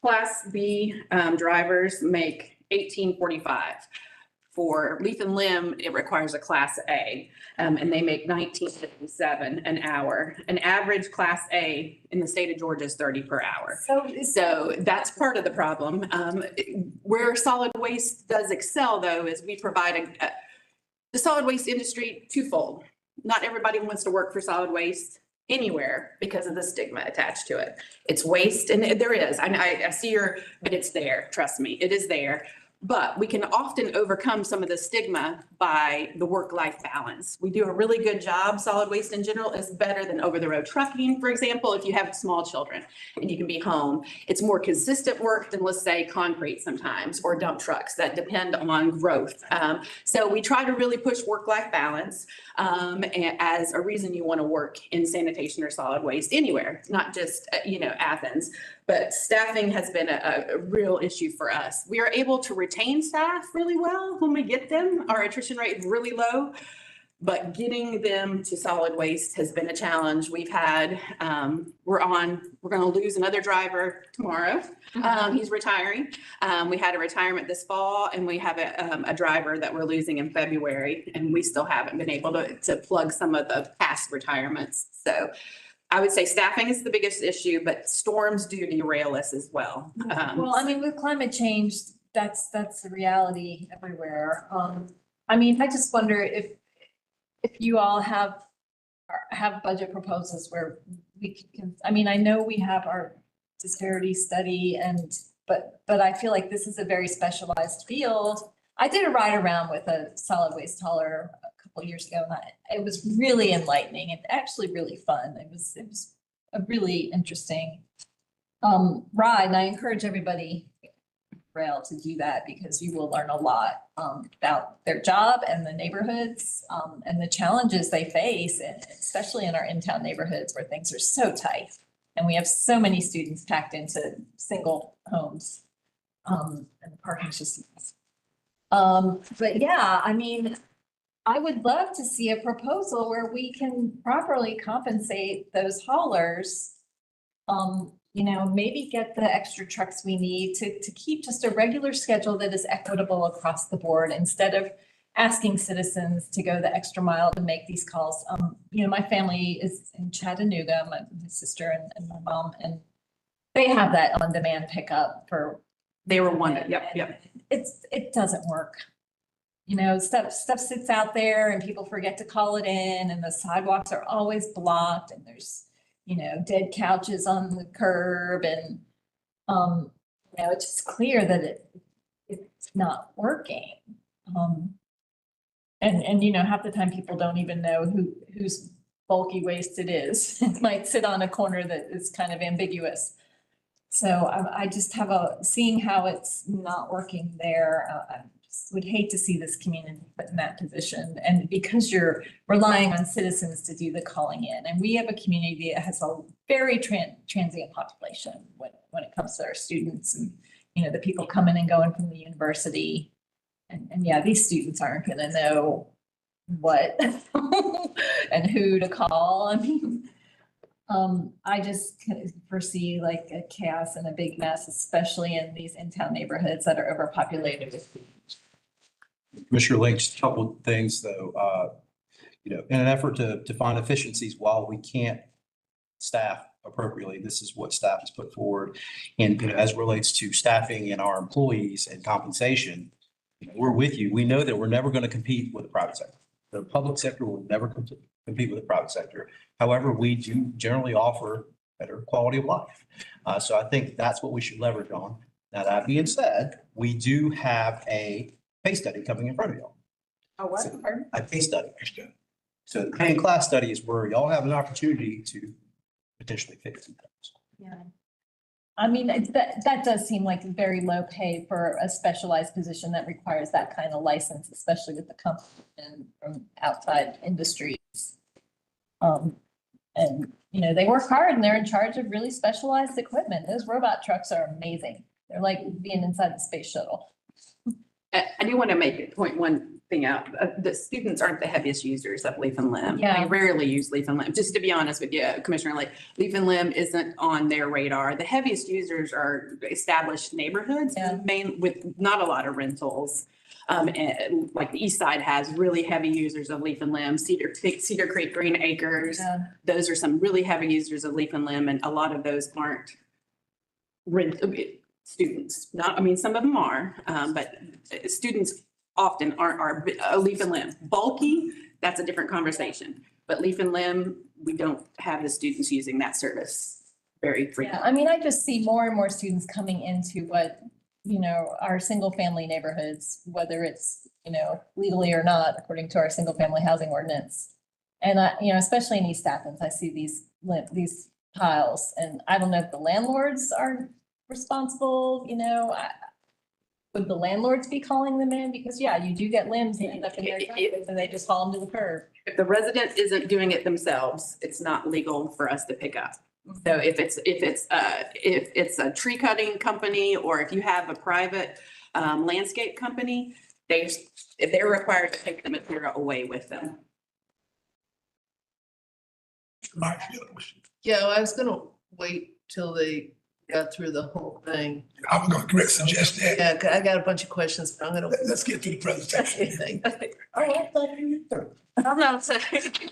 Class B, drivers make $18.45. For leaf and limb, it requires a Class A, and they make $19.57 an hour. An average Class A in the state of Georgia is 30 per hour. So that's part of the problem. Where solid waste does excel, though, is we provide the solid waste industry twofold. Not everybody wants to work for solid waste anywhere because of the stigma attached to it. It's waste, and there is. I see but it's there. Trust me, it is there. But we can often overcome some of the stigma by the work-life balance. We do a really good job. Solid waste in general is better than over-the-road trucking, for example, if you have small children and you can be home. It's more consistent work than, let's say, concrete sometimes, or dump trucks that depend on growth. So we try to really push work-life balance as a reason you want to work in sanitation or solid waste anywhere, not just, Athens. But staffing has been a real issue for us. We are able to retain staff really well when we get them. Our attrition rate is really low, but getting them to solid waste has been a challenge. We've had, we're going to lose another driver tomorrow. He's retiring. We had a retirement this fall, and we have a driver that we're losing in February, and we still haven't been able to plug some of the past retirements. So I would say staffing is the biggest issue, but storms do derail us as well. With climate change, that's the reality everywhere. I just wonder if you all have budget proposals where we can, I know we have our disparity study but I feel like this is a very specialized field. I did a ride around with a solid waste hauler a couple of years ago, and it was really enlightening and actually really fun. It was a really interesting ride, and I encourage everybody rail to do that because you will learn a lot about their job and the neighborhoods and the challenges they face, and especially in our in-town neighborhoods where things are so tight and we have so many students packed into single homes, and the parking's just. But yeah, I would love to see a proposal where we can properly compensate those haulers. Maybe get the extra trucks we need to keep just a regular schedule that is equitable across the board instead of asking citizens to go the extra mile to make these calls. My family is in Chattanooga, my sister and my mom, and they have that on-demand pickup for. They were one, yep. It doesn't work. Stuff sits out there and people forget to call it in, and the sidewalks are always blocked, and there's, dead couches on the curb, and, it's just clear that it's not working. And half the time people don't even know whose bulky waste it is. It might sit on a corner that is kind of ambiguous. So I just have seeing how it's not working there. I just would hate to see this community put in that position. And because you're relying on citizens to do the calling in, and we have a community that has a very transient population when it comes to our students and, the people coming and going from the university. And yeah, these students aren't going to know what and who to call. I just foresee like a chaos and a big mess, especially in these in-town neighborhoods that are overpopulated with students. Commissioner Lynch, a couple of things though, in an effort to find efficiencies while we can't staff appropriately, this is what staff has put forward. And as it relates to staffing and our employees and compensation, we're with you. We know that we're never going to compete with the private sector. The public sector will never compete with the private sector. However, we do generally offer better quality of life. So I think that's what we should leverage on. Now, that being said, we do have a pay study coming in front of y'all. Oh, what? A pay study. So the pay and class study is where y'all have an opportunity to potentially fix some things. Yeah. That does seem like very low pay for a specialized position that requires that kind of license, especially with the competition from outside industries. And, you know, they work hard and they're in charge of really specialized equipment. Those robot trucks are amazing. They're like being inside the space shuttle. I do want to point one thing out. The students aren't the heaviest users of leaf and limb. Yeah. They rarely use leaf and limb. Just to be honest with you, Commissioner, like leaf and limb isn't on their radar. The heaviest users are established neighborhoods, Yeah. with not a lot of rentals. And like the east side has really heavy users of leaf and limb, Cedar Creek, Green Acres. Yeah. Those are some really heavy users of leaf and limb, and a lot of those aren't students. Not, I mean, some of them are, but students often are a leaf and limb. Bulky, that's a different conversation. But leaf and limb, we don't have the students using that service very Yeah, frequently. I mean, I just see more and more students coming into what, you know, our single family neighborhoods, whether it's, you know, legally or not, according to our single family housing ordinance. And you know, especially in East Athens, I see these piles, and I don't know if the landlords are responsible, you know, would the landlords be calling them in? Because yeah, you do get limbs that end up in their driveways and they just haul them to the curb. If the resident isn't doing it themselves, it's not legal for us to pick up. So if it's a tree cutting company, or if you have a private landscape company, they're required to take the material away with them. Mike, Yeah, I was gonna wait till they got through the whole thing. I was gonna suggest that. Yeah, I got a bunch of questions, but I'm gonna. Let's get through the presentation. I'm not saying.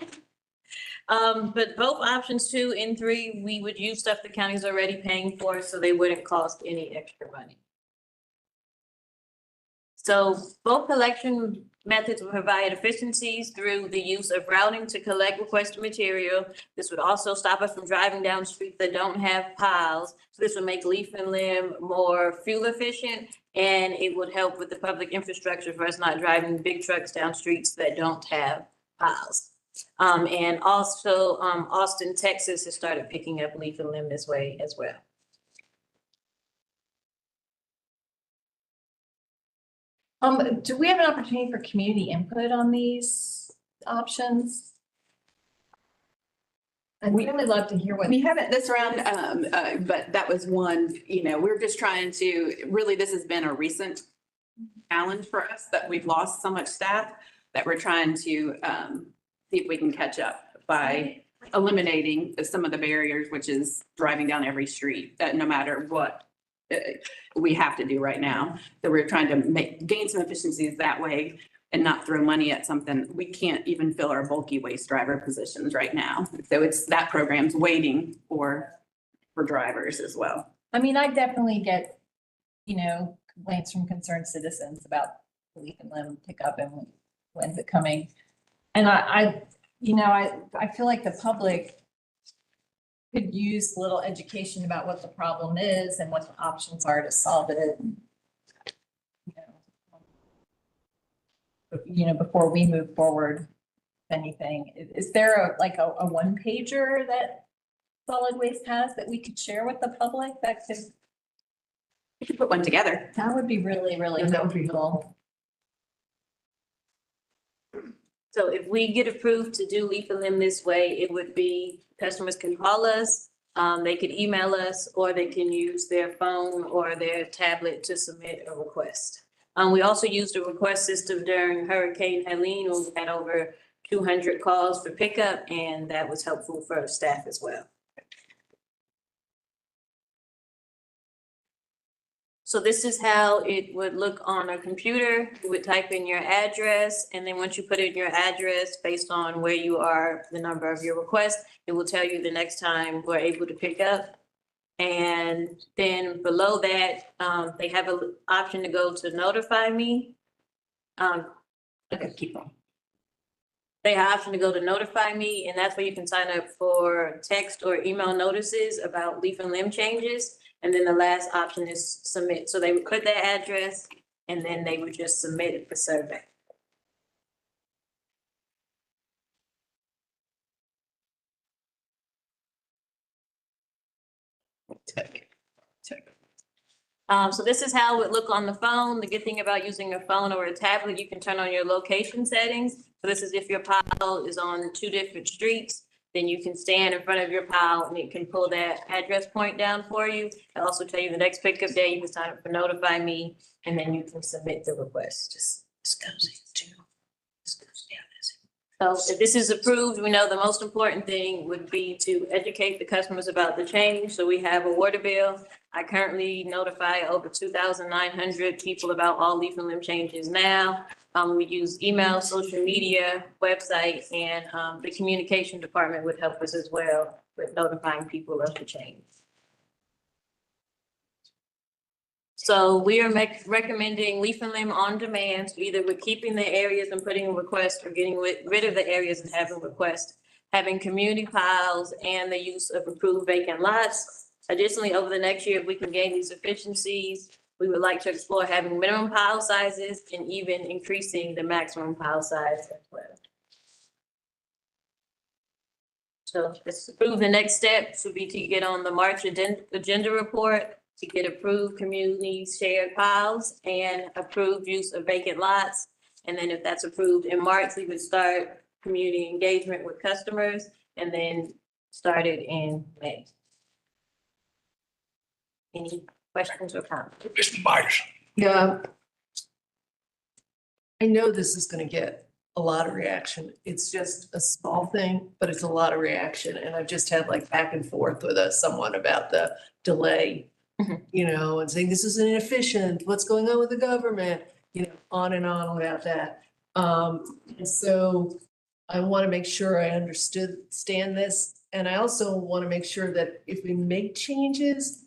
But both options 2 and 3, we would use stuff the county's already paying for, so they wouldn't cost any extra money. So both collection methods will provide efficiencies through the use of routing to collect requested material. This would also stop us from driving down streets that don't have piles. So this would make leaf and limb more fuel efficient, and it would help with the public infrastructure for us not driving big trucks down streets that don't have piles. And also, Austin, Texas has started picking up leaf and limb this way as well. Do we have an opportunity for community input on these options? I'd really love to hear what. We haven't this round, but that was one, you know, we're just trying to, really, this has been a recent challenge for us that we've lost so much staff that we're trying to see if we can catch up by eliminating some of the barriers, which is driving down every street, no matter what we have to do right now. So we're trying to gain some efficiencies that way and not throw money at something. We can't even fill our bulky waste driver positions right now. So that program's waiting for drivers as well. I mean, I definitely get, you know, complaints from concerned citizens about leaf and limb pickup and when's it coming. And I feel like the public could use a little education about what the problem is and what the options are to solve it. You know, before we move forward, if anything, is there a one pager that solid waste has that we could share with the public that could? We could put one together. That would be really, really helpful. So if we get approved to do leaf and limb this way, it would be customers can call us, they could email us, or they can use their phone or their tablet to submit a request. We also used a request system during Hurricane Helene when we had over 200 calls for pickup, and that was helpful for staff as well. So this is how it would look on a computer. You would type in your address, and then once you put in your address, based on where you are, the number of your request, it will tell you the next time we're able to pick up. And then below that, they have an option to go to notify me. Okay, keep on. They have an option to go to notify me, and that's where you can sign up for text or email notices about leaf and limb changes. And then the last option is submit. So they would put their address and then they would just submit it for survey. So this is how it would look on the phone. The good thing about using a phone or a tablet, you can turn on your location settings. So this is if your pile is on 2 different streets. then you can stand in front of your pile and it can pull that address point down for you. It'll also tell you the next pickup day, you can sign up for Notify Me, and then you can submit the request. This goes into, this goes down. So if this is approved, we know the most important thing would be to educate the customers about the change. So we have a water bill. I currently notify over 2,900 people about all leaf and limb changes now. We use email, social media, website, and the communication department would help us as well with notifying people of the change. So we are recommending leaf and limb on demand, so either we're keeping the areas and putting a request or getting rid of the areas and having requests, having community piles and the use of approved vacant lots. Additionally, over the next year, if we can gain these efficiencies, we would like to explore having minimum pile sizes and even increasing the maximum pile size as well. So let's approve. The next step would be to get on the March agenda report to get approved community shared piles and approved use of vacant lots. And then if that's approved in March, we would start community engagement with customers and then start it in May. Any questions or comments? Mr. Myers. Yeah. I know this is gonna get a lot of reaction. It's just a small thing, but it's a lot of reaction. And I've just had like back and forth with someone about the delay, you know, and saying this is inefficient, what's going on with the government, you know, on and on about that. And so I want to make sure I understand this. And I also want to make sure that if we make changes,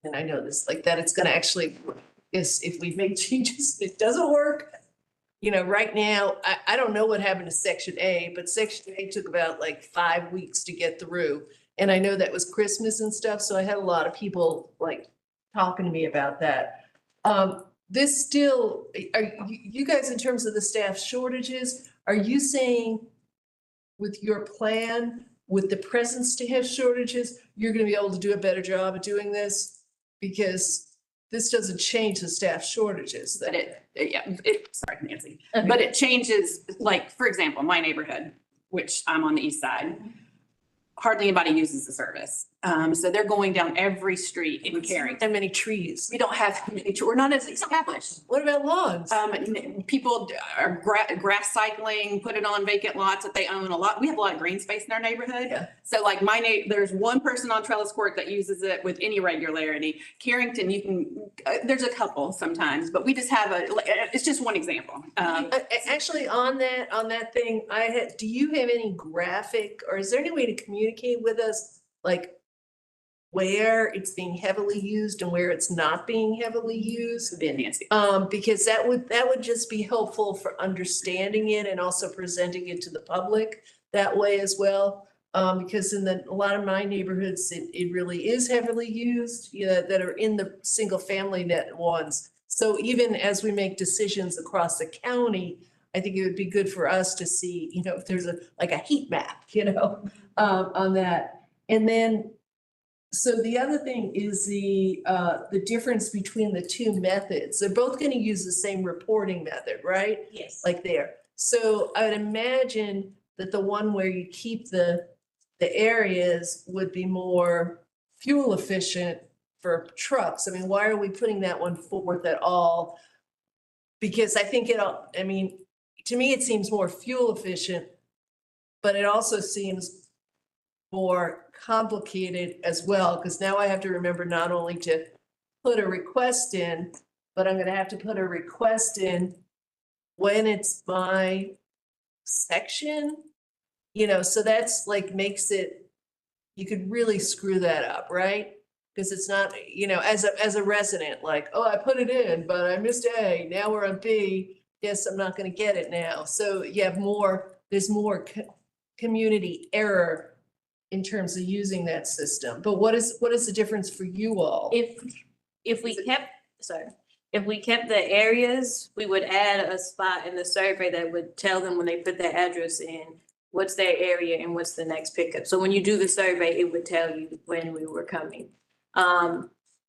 and I know this, like that it's gonna actually work. Is if we make changes, it doesn't work. You know, right now, I don't know what happened to Section A, but Section A took about like 5 weeks to get through. And I know that was Christmas and stuff, so I had a lot of people like talking to me about that. This still, are you guys, in terms of the staff shortages, are you saying with your plan, with the presence to have shortages, you're gonna be able to do a better job of doing this? Because this doesn't change the staff shortages. But sorry, Nancy, but it changes, like, for example, my neighborhood, which I'm on the east side, hardly anybody uses the service. So they're going down every street in Caring. That many trees. We don't have many, we're not as established. What about lawns? People are grass cycling, put it on vacant lots that they own a lot. We have a lot of green space in our neighborhood. Yeah. So like there's one person on Trellis Court that uses it with any regularity. Carrington, you can, there's a couple sometimes, but we just have it's just one example. Actually, on that thing, do you have any graphic, or is there any way to communicate with us, like where it's being heavily used and where it's not being heavily used? Nancy. Because that would just be helpful for understanding it and also presenting it to the public that way as well. Because in a lot of my neighborhoods, it really is heavily used, you know, that are in the single family net ones. So even as we make decisions across the county, I think it would be good for us to see, you know, if there's a heat map, you know, on that. And then, so the other thing is the difference between the two methods. They're both going to use the same reporting method, right? Yes. Like there. So I would imagine that the one where you keep the areas would be more fuel efficient for trucks. I mean, why are we putting that one forth at all? Because I think I mean, to me, it seems more fuel efficient, but it also seems more complicated as well, because now I have to remember not only to put a request in, but I'm gonna have to put a request in when it's my section, you know, so that's like makes it, you could really screw that up, right? Because it's not, you know, as a resident, like, oh, I put it in, but I missed A, now we're on B, yes, I'm not gonna get it now. So you have there's more community error in terms of using that system. But what is the difference for you all? If we kept the areas, we would add a spot in the survey that would tell them when they put their address in, what's their area and what's the next pickup. So when you do the survey, it would tell you when we were coming.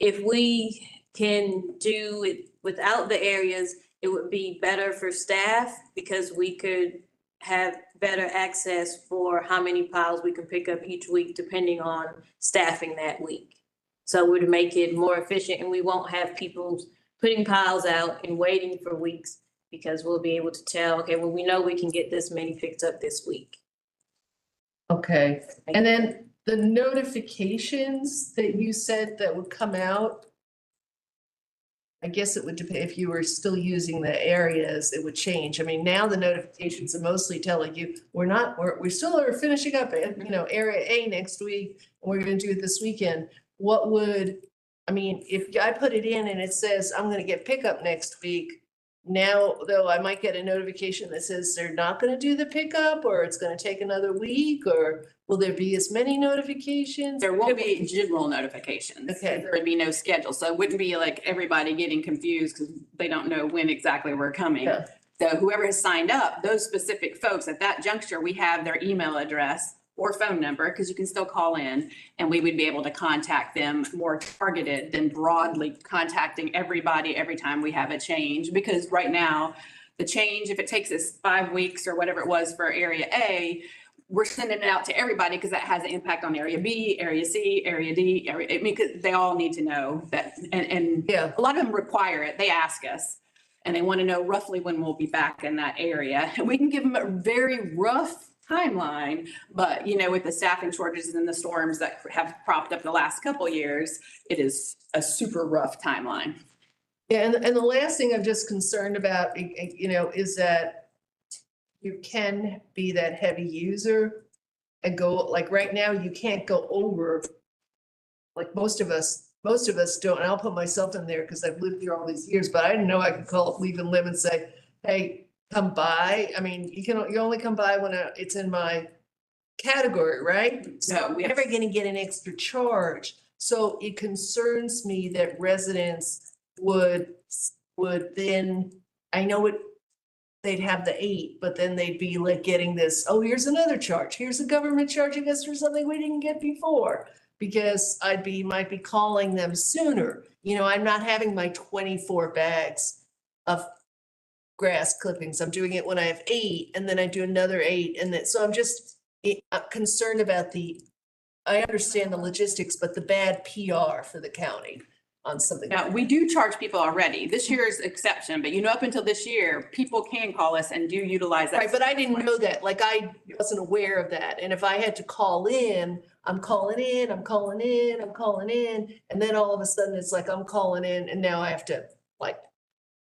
If we can do it without the areas, it would be better for staff because we could have better access for how many piles we can pick up each week, depending on staffing that week. So it would make it more efficient, and we won't have people putting piles out and waiting for weeks, because we'll be able to tell, okay, well, we know we can get this many picked up this week. Okay, and then the notifications that you said that would come out, I guess it would depend, if you were still using the areas, it would change. I mean, now the notifications are mostly telling you, we still are finishing up, area A next week, and we're gonna do it this weekend. What would, I mean, if I put it in and it says, I'm gonna get pickup next week, now, though, I might get a notification that says they're not gonna do the pickup, or it's gonna take another week, or will there be as many notifications? There won't be general notifications. Okay. There would be no schedule. So it wouldn't be like everybody getting confused because they don't know when exactly we're coming. Yeah. So whoever has signed up, those specific folks at that juncture, we have their email address or phone number, because you can still call in, and we would be able to contact them more targeted than broadly contacting everybody every time we have a change. Because right now, the change, if it takes us 5 weeks or whatever it was for area A, we're sending it out to everybody because that has an impact on area B, area C, area D. I mean, 'cause they all need to know that, and Yeah. a lot of them require it. They ask us, and they want to know roughly when we'll be back in that area. And we can give them a very rough timeline, but with the staffing shortages and the storms that have propped up the last couple of years, it is a super rough timeline. Yeah, and the last thing I'm just concerned about, is that you can be that heavy user and go, like, right now, you can't go over, like, most of us don't, and I'll put myself in there because I've lived here all these years, but I didn't know I could call up Leave and Live and say, hey, come by. I mean, you only come by when it's in my category, right? So we're never gonna get an extra charge. So it concerns me that residents would then, I know they'd have the 8, but then they'd be like getting this, oh, here's another charge. Here's the government charging us for something we didn't get before. Because might be calling them sooner. I'm not having my 24 bags of grass clippings. I'm doing it when I have 8, and then I do another 8, and then, so I'm concerned about I understand the logistics, but the bad PR for the county on something. Now, we do charge people already. This year's exception, but up until this year, people can call us and do utilize that. Right, but I didn't know that. Like, I wasn't aware of that. And if I had to call in, I'm calling in, and then all of a sudden it's like, I'm calling in, and now I have to, like,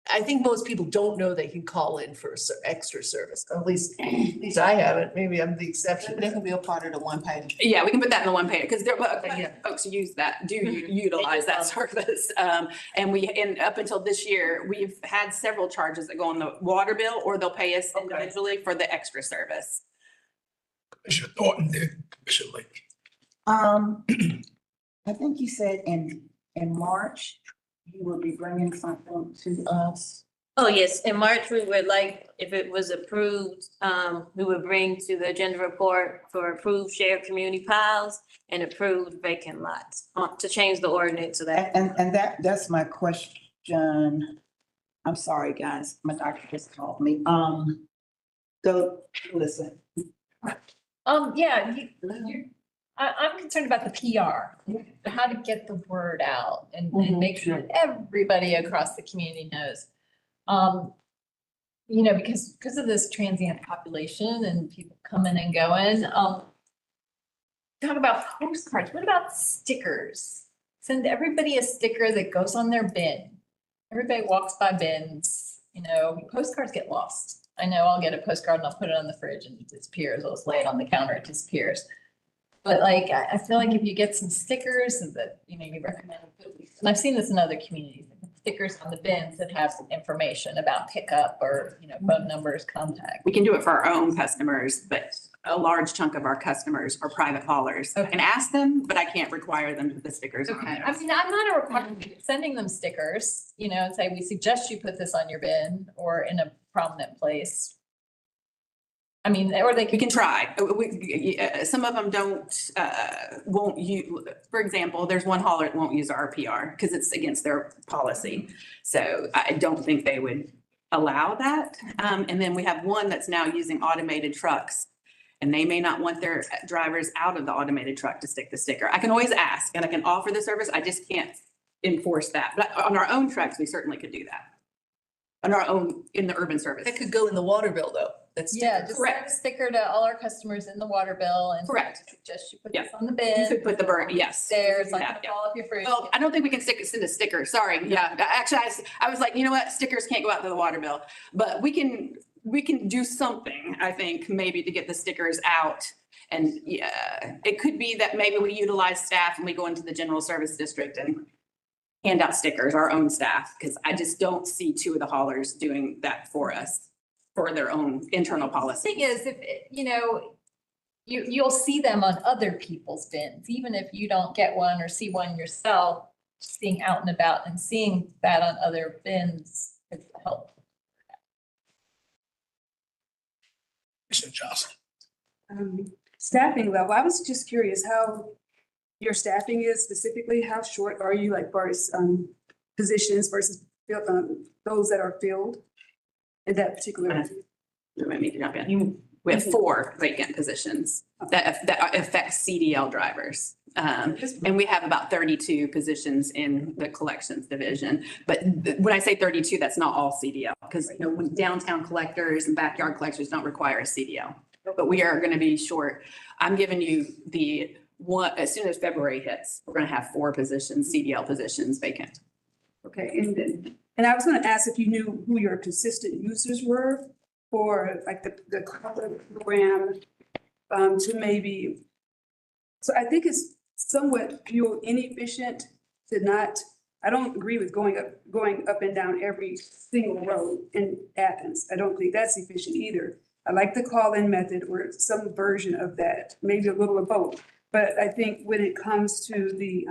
I think most people don't know they can call in for extra service. At least I haven't. Maybe I'm the exception. They can be a part of the one page. Yeah, we can put that in the one page because there folks use that, utilize that service. And up until this year, we've had several charges that go on the water bill, or they'll pay us individually for the extra service. Commissioner Thornton, then Commissioner Lake. I think you said in March, you will be bringing something to us. Oh, yes. In March, we would like, if it was approved, we would bring to the agenda report for approved shared community piles and approved vacant lots to change the ordinance so that. And that's my question. I'm sorry, guys. My doctor just called me. So listen. Yeah, I'm concerned about the PR, how to get the word out and make sure that everybody across the community knows. Because of this transient population and people coming and going, talk about postcards. What about stickers? Send everybody a sticker that goes on their bin. Everybody walks by bins, postcards get lost. I know I'll get a postcard and I'll put it on the fridge and it disappears. I'll just lay it on the counter, it disappears. But I feel like if you get some stickers that, you recommend, and I've seen this in other communities, stickers on the bins that have some information about pickup or, phone numbers, contact. We can do it for our own customers, but a large chunk of our customers are private haulers. I can ask them, but I can't require them to put the stickers on there. I mean, I'm not a requirement sending them stickers, and say, we suggest you put this on your bin or in a prominent place. I mean, or we can try. Some of them won't use, for example, there's one hauler that won't use our PR because it's against their policy. So I don't think they would allow that. And then we have one that's now using automated trucks. And they may not want their drivers out of the automated truck to stick the sticker. I can always ask and I can offer the service. I just can't enforce that. But on our own trucks, we certainly could do that. On our own, in the urban service. That could go in the water bill though. That's. Yeah, just send a Correct. sticker to all our customers in the water bill and. Correct. Just you put Yeah. this on the You bin. could put the burn, yes. There's like Yeah, the fall of your fruit. Well, I don't think we can send a sticker. Sorry. Yeah, actually, I was like, you know what? Stickers can't go out to the water bill. But we can do something, I think, maybe to get the stickers out. And yeah, it could be that maybe we utilize staff and we go into the general service district and hand out stickers, our own staff, because I just don't see two of the haulers doing that for us for their own internal policy. Thing is, if, you know, you'll see them on other people's bins, even if you don't get one or see one yourself, just being out and about and seeing that on other bins could help. Mr. Johnson. Staffing level, I was just curious how your staffing is specifically, how short are you like far as positions versus those that are filled in that particular? Let me jump in. We have 4 vacant positions that affects CDL drivers. And we have about 32 positions in the collections division. But when I say 32, that's not all CDL, because you know, when downtown collectors and backyard collectors don't require a CDL. But we are going to be short. I'm giving you the one, as soon as February hits, we're going to have 4 positions, CDL positions vacant. Okay, and I was going to ask if you knew who your consistent users were for like the program to maybe. So I think it's somewhat fuel inefficient to not. I don't agree with going up and down every single road in Athens. I don't think that's efficient either. I like the call-in method or some version of that, maybe a little of both. But I think when it comes to the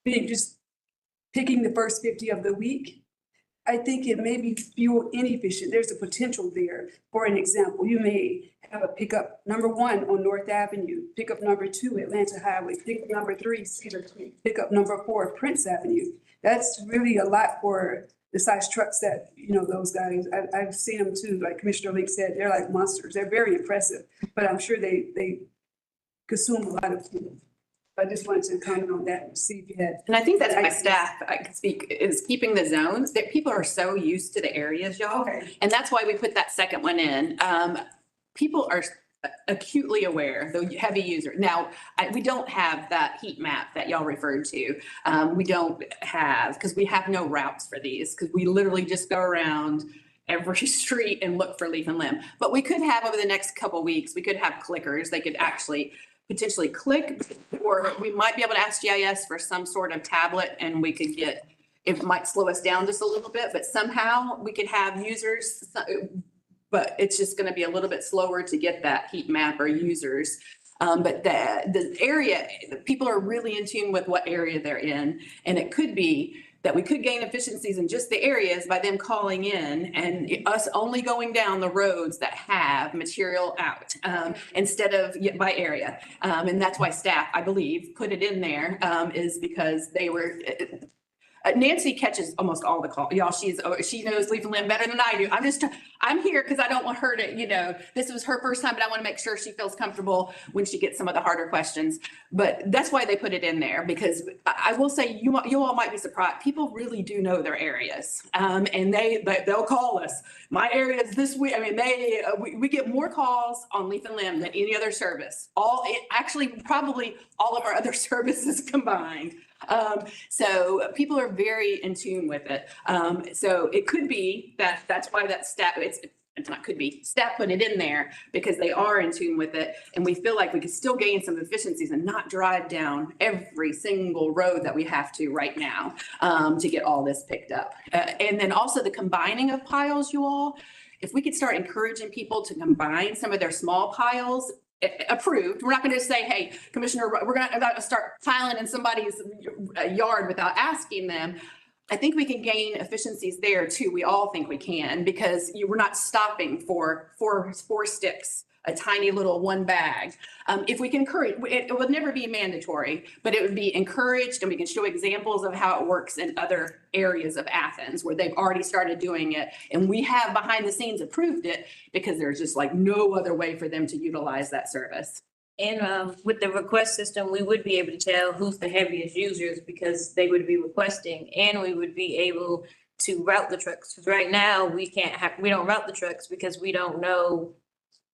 being just picking the first 50 of the week, I think it may be fuel inefficient. There's a potential there. For an example, you may have a pickup number 1 on North Avenue, pickup number 2, Atlanta Highway, pickup number 3, Cedar Creek, pickup number 4, Prince Avenue. That's really a lot for the size trucks that, you know, those guys, I've seen them too, like Commissioner Link said, they're like monsters. They're very impressive, but I'm sure they consume a lot of fuel. I just wanted to comment on that and see if you had. And I think that's my staff, I can speak, is keeping the zones, that people are so used to the areas, y'all. Okay. And that's why we put that second one in. People are acutely aware, the heavy user. Now, we don't have that heat map that y'all referred to. We don't have, because we have no routes for these, because we literally just go around every street and look for leaf and limb. But we could have over the next couple of weeks, we could have clickers. They could actually potentially click, or we might be able to ask GIS for some sort of tablet and we could get, it might slow us down just a little bit, but somehow we could have users, but it's just going to be a little bit slower to get that heat map or users. But the area, people are really in tune with what area they're in. And it could be that we could gain efficiencies in just the areas by them calling in and us only going down the roads that have material out instead of by area. And that's why staff, I believe, put it in there is because they were, Nancy catches almost all the calls. Y'all, she knows leaf and limb better than I do. I'm here because I don't want her to, you know, this was her first time, but I want to make sure she feels comfortable when she gets some of the harder questions. But that's why they put it in there, because I will say you all might be surprised. People really do know their areas, and they'll call us. My area is this week. I mean, we get more calls on leaf and limb than any other service. Actually, probably all of our other services combined. So people are very in tune with it. So it could be that's why that staff, it's not could be, staff put it in there because they are in tune with it. And we feel like we could still gain some efficiencies and not drive down every single road that we have to right now to get all this picked up. And then also the combining of piles, you all, if we could start encouraging people to combine some of their small piles, approved. We're not going to say, hey, Commissioner, we're going to start piling in somebody's yard without asking them. I think we can gain efficiencies there too. We all think we can, because we're not stopping for four sticks a tiny little one bag. If we can encourage, it would never be mandatory, but it would be encouraged, and we can show examples of how it works in other areas of Athens where they've already started doing it. And we have behind the scenes approved it because there's just like no other way for them to utilize that service. And with the request system, we would be able to tell who's the heaviest users because they would be requesting, and we would be able to route the trucks. 'Cause right now, we don't route the trucks because we don't know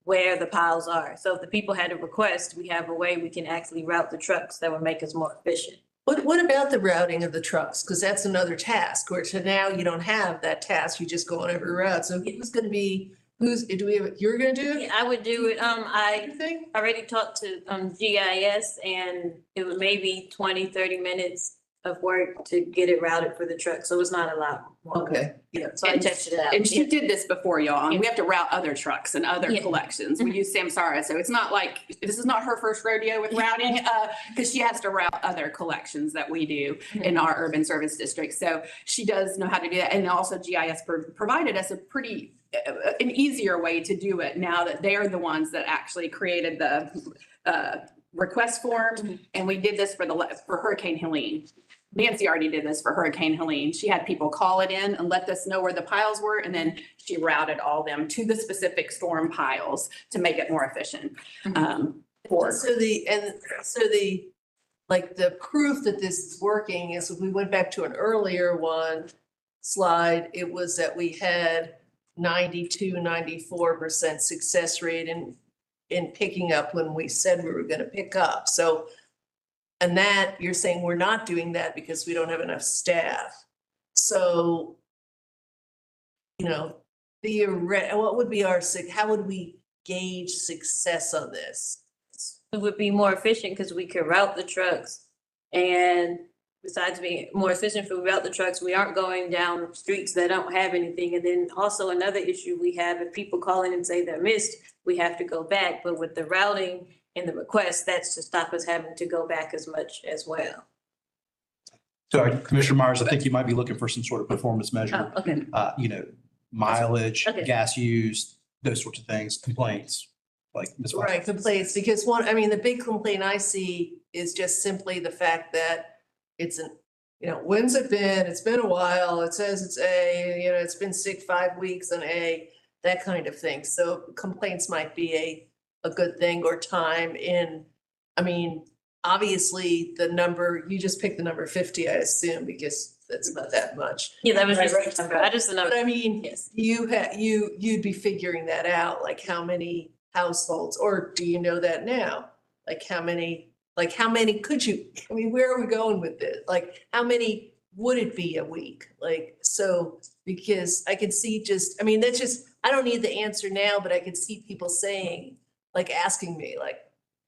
where the piles are. So if the people had a request, we have a way we can actually route the trucks that would make us more efficient. What about the routing of the trucks? Because that's another task, where to now you don't have that task, you just go on every route. So who's gonna be, you're gonna do it? Yeah, I would do it. I Anything? already talked to GIS, and it was maybe 20, 30 minutes of work to get it routed for the truck. So it's not a lot. Okay, yeah. So I tested it out. And she Yeah. did this before, y'all, and we have to route other trucks and other Yeah. collections. We use Samsara, so it's not like, this is not her first rodeo with routing, because she has to route other collections that we do in our urban service district. So she does know how to do that. And also GIS provided us a pretty, an easier way to do it now that they're the ones that actually created the request form. And we did this for Hurricane Helene. Nancy already did this for Hurricane Helene. She had people call it in and let us know where the piles were, and then she routed all them to the specific storm piles to make it more efficient. Like the proof that this is working is if we went back to an earlier one slide, it was that we had 92-94% success rate in picking up when we said we were gonna pick up. So, and that, you're saying we're not doing that because we don't have enough staff. So, you know, what would be how would we gauge success on this? It would be more efficient because we could route the trucks. And besides being more efficient, if we route the trucks, we aren't going down streets that don't have anything. And then also another issue we have, if people call in and say they're missed, we have to go back. But with the routing and the request, that's to stop us having to go back as much as well. So Commissioner Myers, I think you might be looking for some sort of performance measure. Oh, okay. Mileage, Okay. gas used, those sorts of things, complaints, like Ms. Watson. Right, complaints, because the big complaint I see is just simply the fact that it's when's it been? It's been a while. It says it's it's been 5 weeks on A, that kind of thing. So complaints might be a good thing, or time obviously the number, you just picked the number 50, I assume, because that's not that much. Yeah, that was Right. just, I just know. But Yes. you'd be figuring that out, like how many households, or do you know that now? Like how many could you, where are we going with this? Like, how many would it be a week? Like, so, because I could see that's just, I don't need the answer now, but I could see people saying, like asking me, like,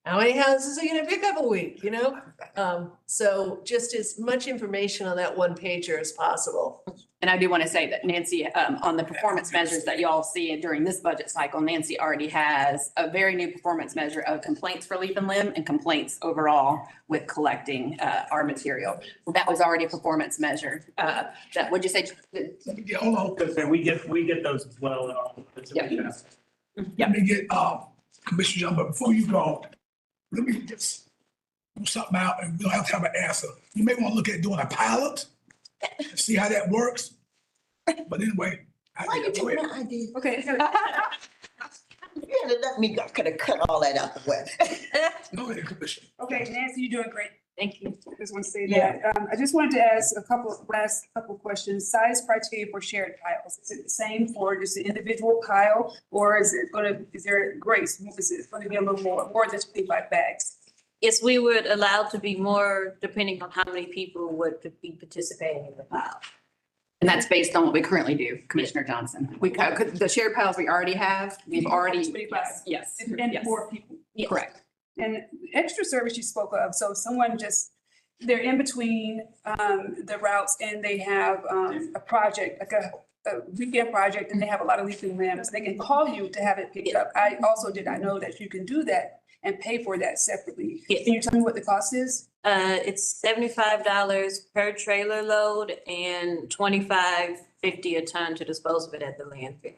how many houses are you gonna pick up a week, So just as much information on that one pager as possible. And I do want to say that Nancy, on the performance measures that y'all see during this budget cycle, Nancy already has a very new performance measure of complaints for leaf and limb and complaints overall with collecting our material. That was already a performance measure. Would you say? Yeah, hold on. Because we get those as well. Yeah. Let me get, Commissioner Young, but before you go, let me just do something out, and we don't have to have an answer. You may want to look at doing a pilot and see how that works. But anyway. Why you taking my idea? Okay, so I could have cut all that out the way. Go ahead, Commissioner. okay, Nancy, you're doing great. Thank you. I just want to say that. I just wanted to ask last couple of questions. Size criteria for shared piles. Is it the same for just an individual pile, or is there grace? Is it going to be a little more than 25 bags? Yes, we would allow to be more depending on how many people would be participating in the pile. And that's based on what we currently do, Commissioner Johnson. The shared piles we already have, we've already. 25. Yes. And yes. more people. Correct. And extra service you spoke of, so someone they're in between the routes and they have a project, like a weekend project, and they have a lot of leaf and limbs, they can call you to have it picked up. I also did not know that you can do that and pay for that separately. Yes. Can you tell me what the cost is? It's $75 per trailer load and $25.50 a ton to dispose of it at the landfill.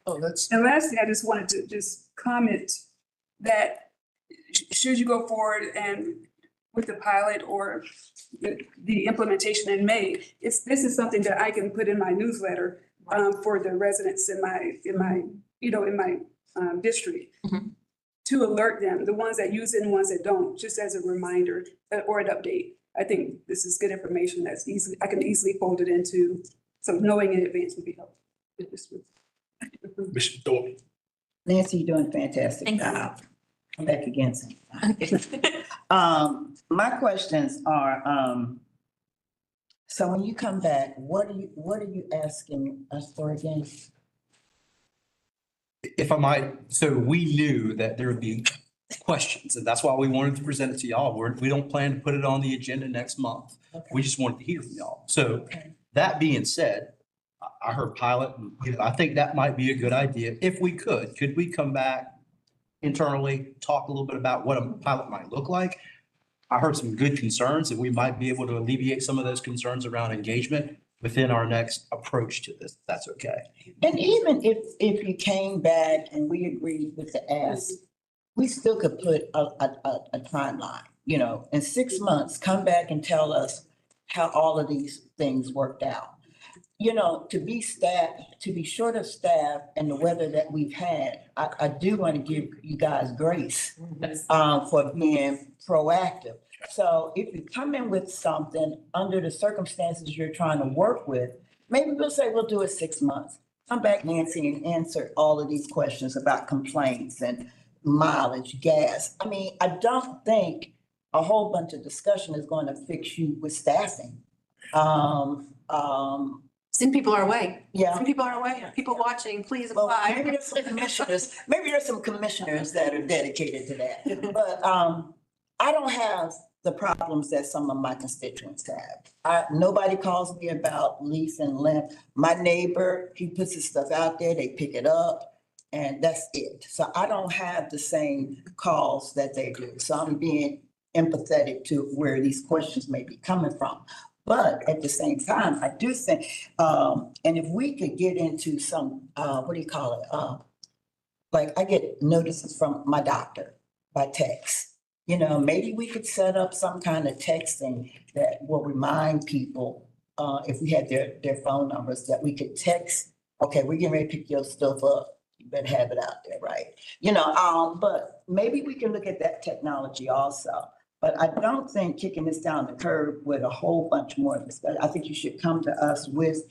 Oh, that's. And lastly, I just wanted to just comment that should you go forward and with the pilot or the implementation in May, this is something that I can put in my newsletter for the residents in my district to alert them, the ones that use it and ones that don't, just as a reminder or an update. I think this is good information that's I can easily fold it into, so knowing in advance would be helpful. Bishop Thorpe. Nancy, you're doing a fantastic Thank you. job. I'm back again. My questions are, so when you come back, what are you asking us for again? If I might, so we knew that there would be questions, and that's why we wanted to present it to y'all. We don't plan to put it on the agenda next month. We just wanted to hear from y'all. So that being said, I heard pilot, and I think that might be a good idea. If we could we come back internally, talk a little bit about what a pilot might look like? I heard some good concerns, and we might be able to alleviate some of those concerns around engagement within our next approach to this. That's okay. And even if you came back and we agreed with the ask, we still could put a timeline, in 6 months, come back and tell us how all of these things worked out. To be short of staff and the weather that we've had, I do want to give you guys grace for being proactive. So if you come in with something under the circumstances you're trying to work with, maybe we'll say we'll do it 6 months. Come back, Nancy, and answer all of these questions about complaints and mileage, gas. I mean, I don't think a whole bunch of discussion is going to fix you with staffing. Send people our way. Yeah. Send people our way. People watching, please Well, apply. maybe there's some commissioners that are dedicated to that. But I don't have the problems that some of my constituents have. Nobody calls me about lease and limb. My neighbor, he puts his stuff out there, they pick it up, and that's it. So I don't have the same calls that they do. So I'm being empathetic to where these questions may be coming from. But at the same time, I do think, and if we could get into some, like I get notices from my doctor by text. Maybe we could set up some kind of texting that will remind people, if we had their phone numbers, that we could text, okay, we're getting ready to pick your stuff up. You better have it out there, right? But maybe we can look at that technology also. But I don't think kicking this down the curb with a whole bunch more discussion. I think you should come to us with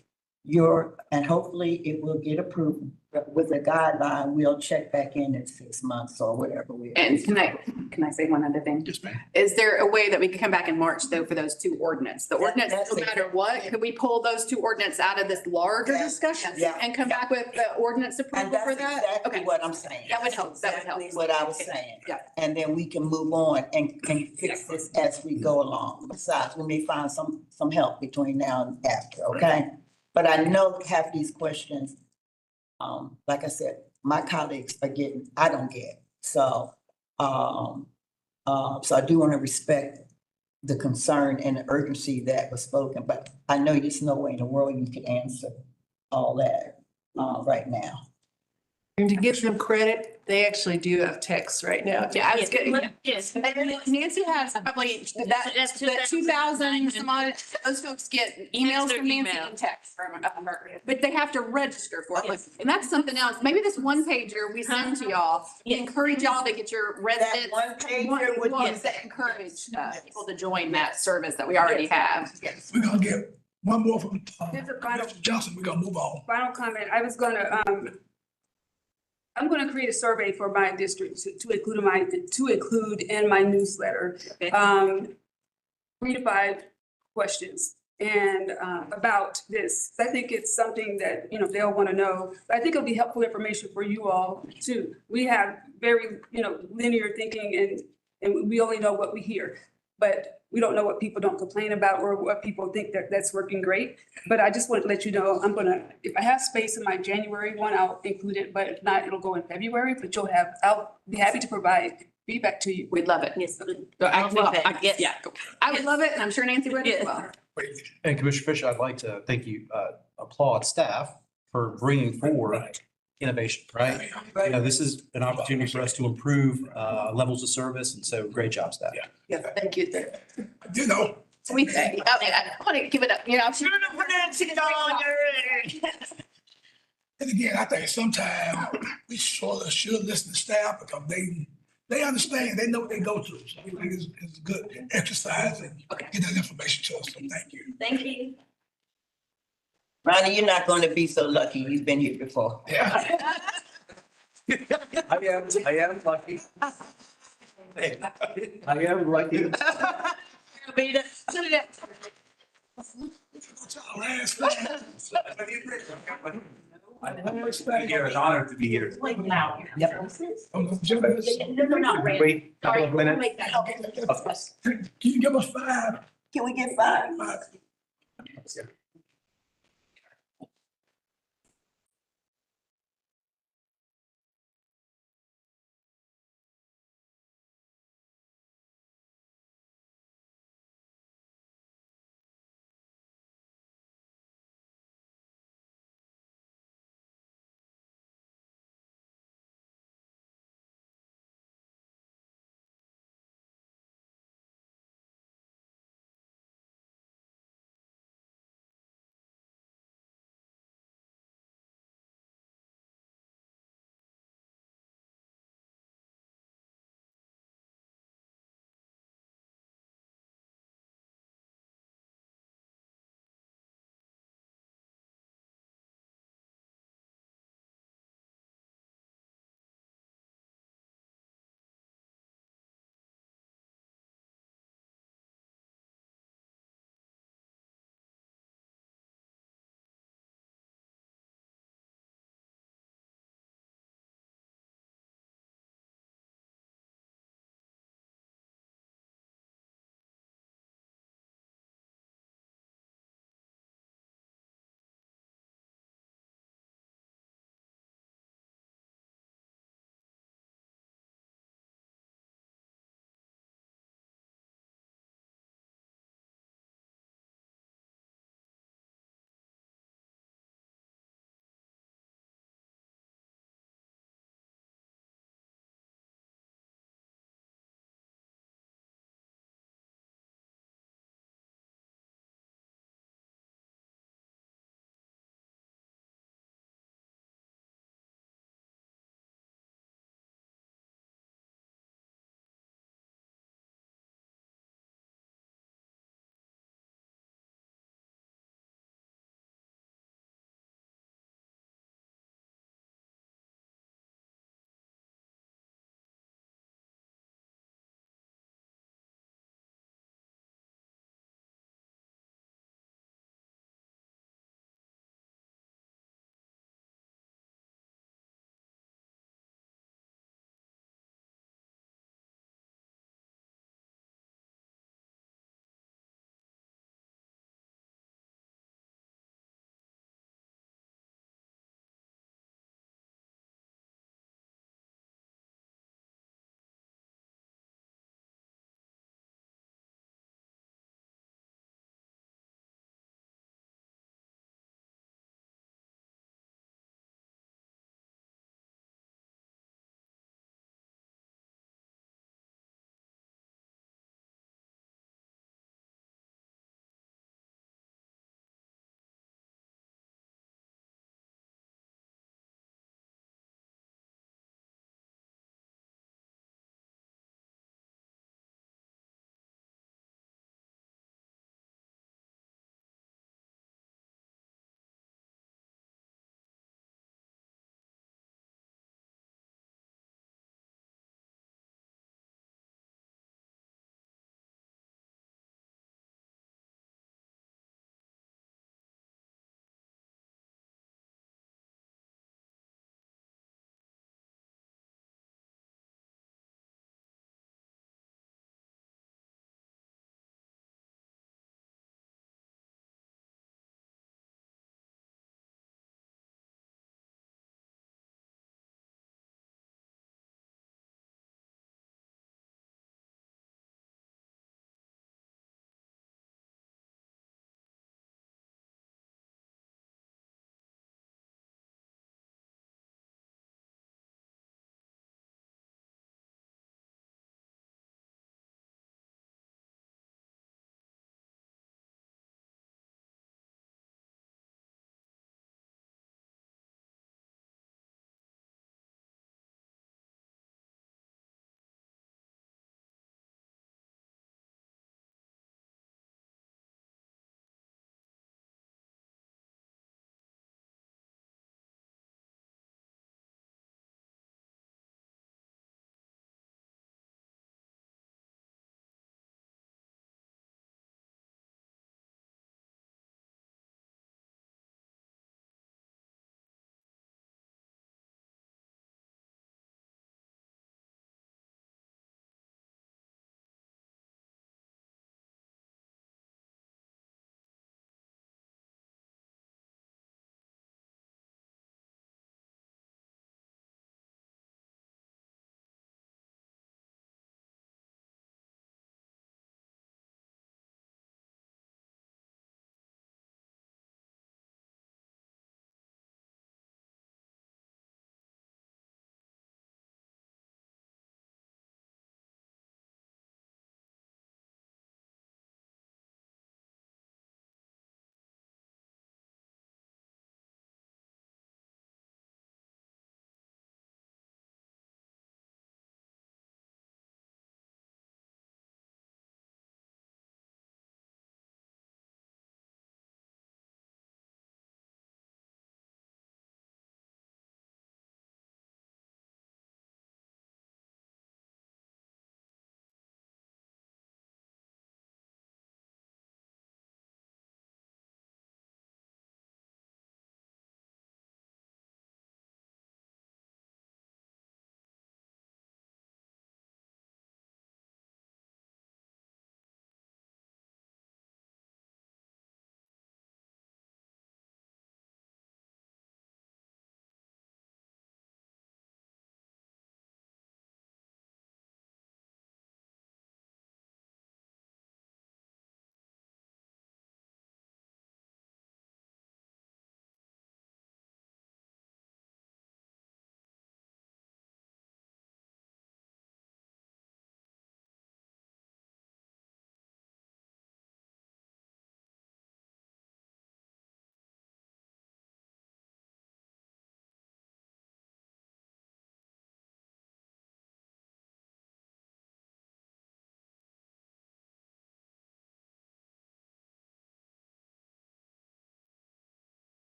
and hopefully it will get approved with a guideline. We'll check back in 6 months or whatever. And can I say one other thing? Yes, ma'am. Is there a way that we could come back in March though for those two ordinance? The ordinance, that's no matter what, could we pull those two ordinance out of this larger discussion and come back with the ordinance approval for that? Exactly Okay, what I'm saying. that would help. That would help. Exactly what I was saying. Yeah. And then we can move on and fix this as we go along. Besides, we may find some help between now and after, okay? But I know half these questions, like I said, my colleagues are getting, I don't get. So I do want to respect the concern and the urgency that was spoken, but I know there's no way in the world you can answer all that right now. And to give them credit, they actually do have texts right now. Yeah, I was getting, Yes. Nancy has probably that 2,000 some odd, those folks get emails from Nancy and texts from her, but they have to register for it. And that's something else. Maybe this one pager we send to y'all, we encourage y'all to get your residents. That one pager would ones that encourage people to join that service that we already have. Yes. We're gonna get one more from There's a final- Mr. Johnson. We're gonna move on. Final comment, I'm gonna create a survey for my district to include in my newsletter. Okay. 3 to 5 questions and about this. I think it's something that, they'll want to know. But I think it'll be helpful information for you all too. We have very, linear thinking and we only know what we hear. But we don't know what people don't complain about or what people think that's working great. But I just want to let you know, if I have space in my January one, I'll include it, but if not, it'll go in February, but I'll be happy to provide feedback to you. We'd love it. Yes. I would love it, and I'm sure Nancy would as well. And Commissioner Fisher, I'd like to applaud staff for bringing forward innovation, right? You know, this is an opportunity for us to improve levels of service, and so great job, staff. Yeah, thank you. You know, I want to give it up, you know. and again, I think sometimes we sort of should listen to staff because they understand, they know what they go through. So I think it's a good exercise and get that information to us. So thank you. Thank you. Ronnie, you're not going to be so lucky. You've been here before. Yeah. I am lucky. I am lucky. Last thing. You're an honor to be here. Wait a couple of minutes. Can you give us 5? Can we get 5? 5.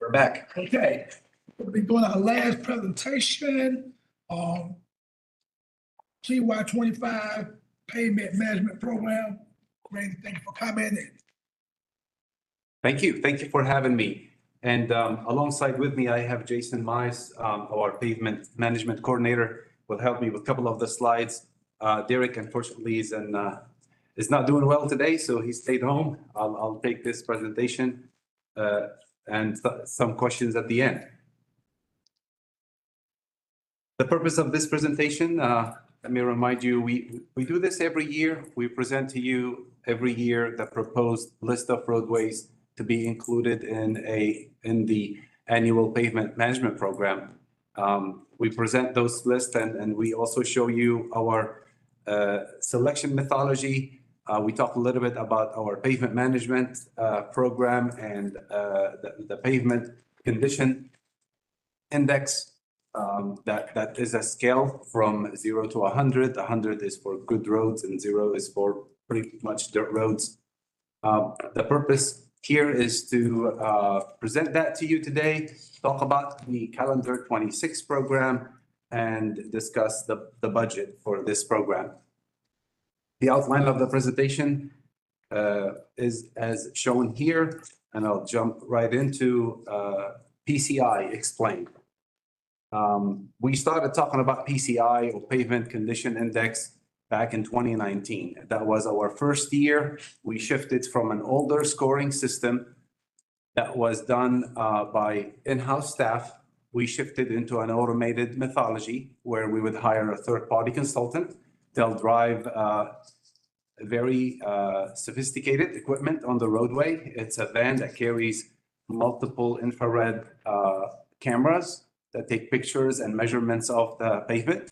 We're back. Okay, we'll be doing our last presentation, CY 25 Pavement Management Program. Great, thank you for coming. Thank you. Thank you for having me. And alongside with me, I have Jason Mize, our pavement management coordinator, will help me with a couple of the slides. Derek, unfortunately, is not doing well today, so he stayed home. I'll take this presentation and some questions at the end. The purpose of this presentation, let me remind you, we do this every year. We present to you every year the proposed list of roadways to be included in the annual pavement management program. We present those lists and we also show you our selection methodology. We talk a little bit about our pavement management program and the pavement condition index. That is a scale from 0 to 100. 100 is for good roads and 0 is for pretty much dirt roads. The purpose here is to present that to you today, talk about the calendar 26 program, and discuss the budget for this program. The outline of the presentation is as shown here, and I'll jump right into PCI explained. We started talking about PCI, or Pavement Condition Index, back in 2019. That was our first year. We shifted from an older scoring system that was done by in-house staff. We shifted into an automated methodology where we would hire a third-party consultant. They'll drive very sophisticated equipment on the roadway. It's a van that carries multiple infrared cameras that take pictures and measurements of the pavement.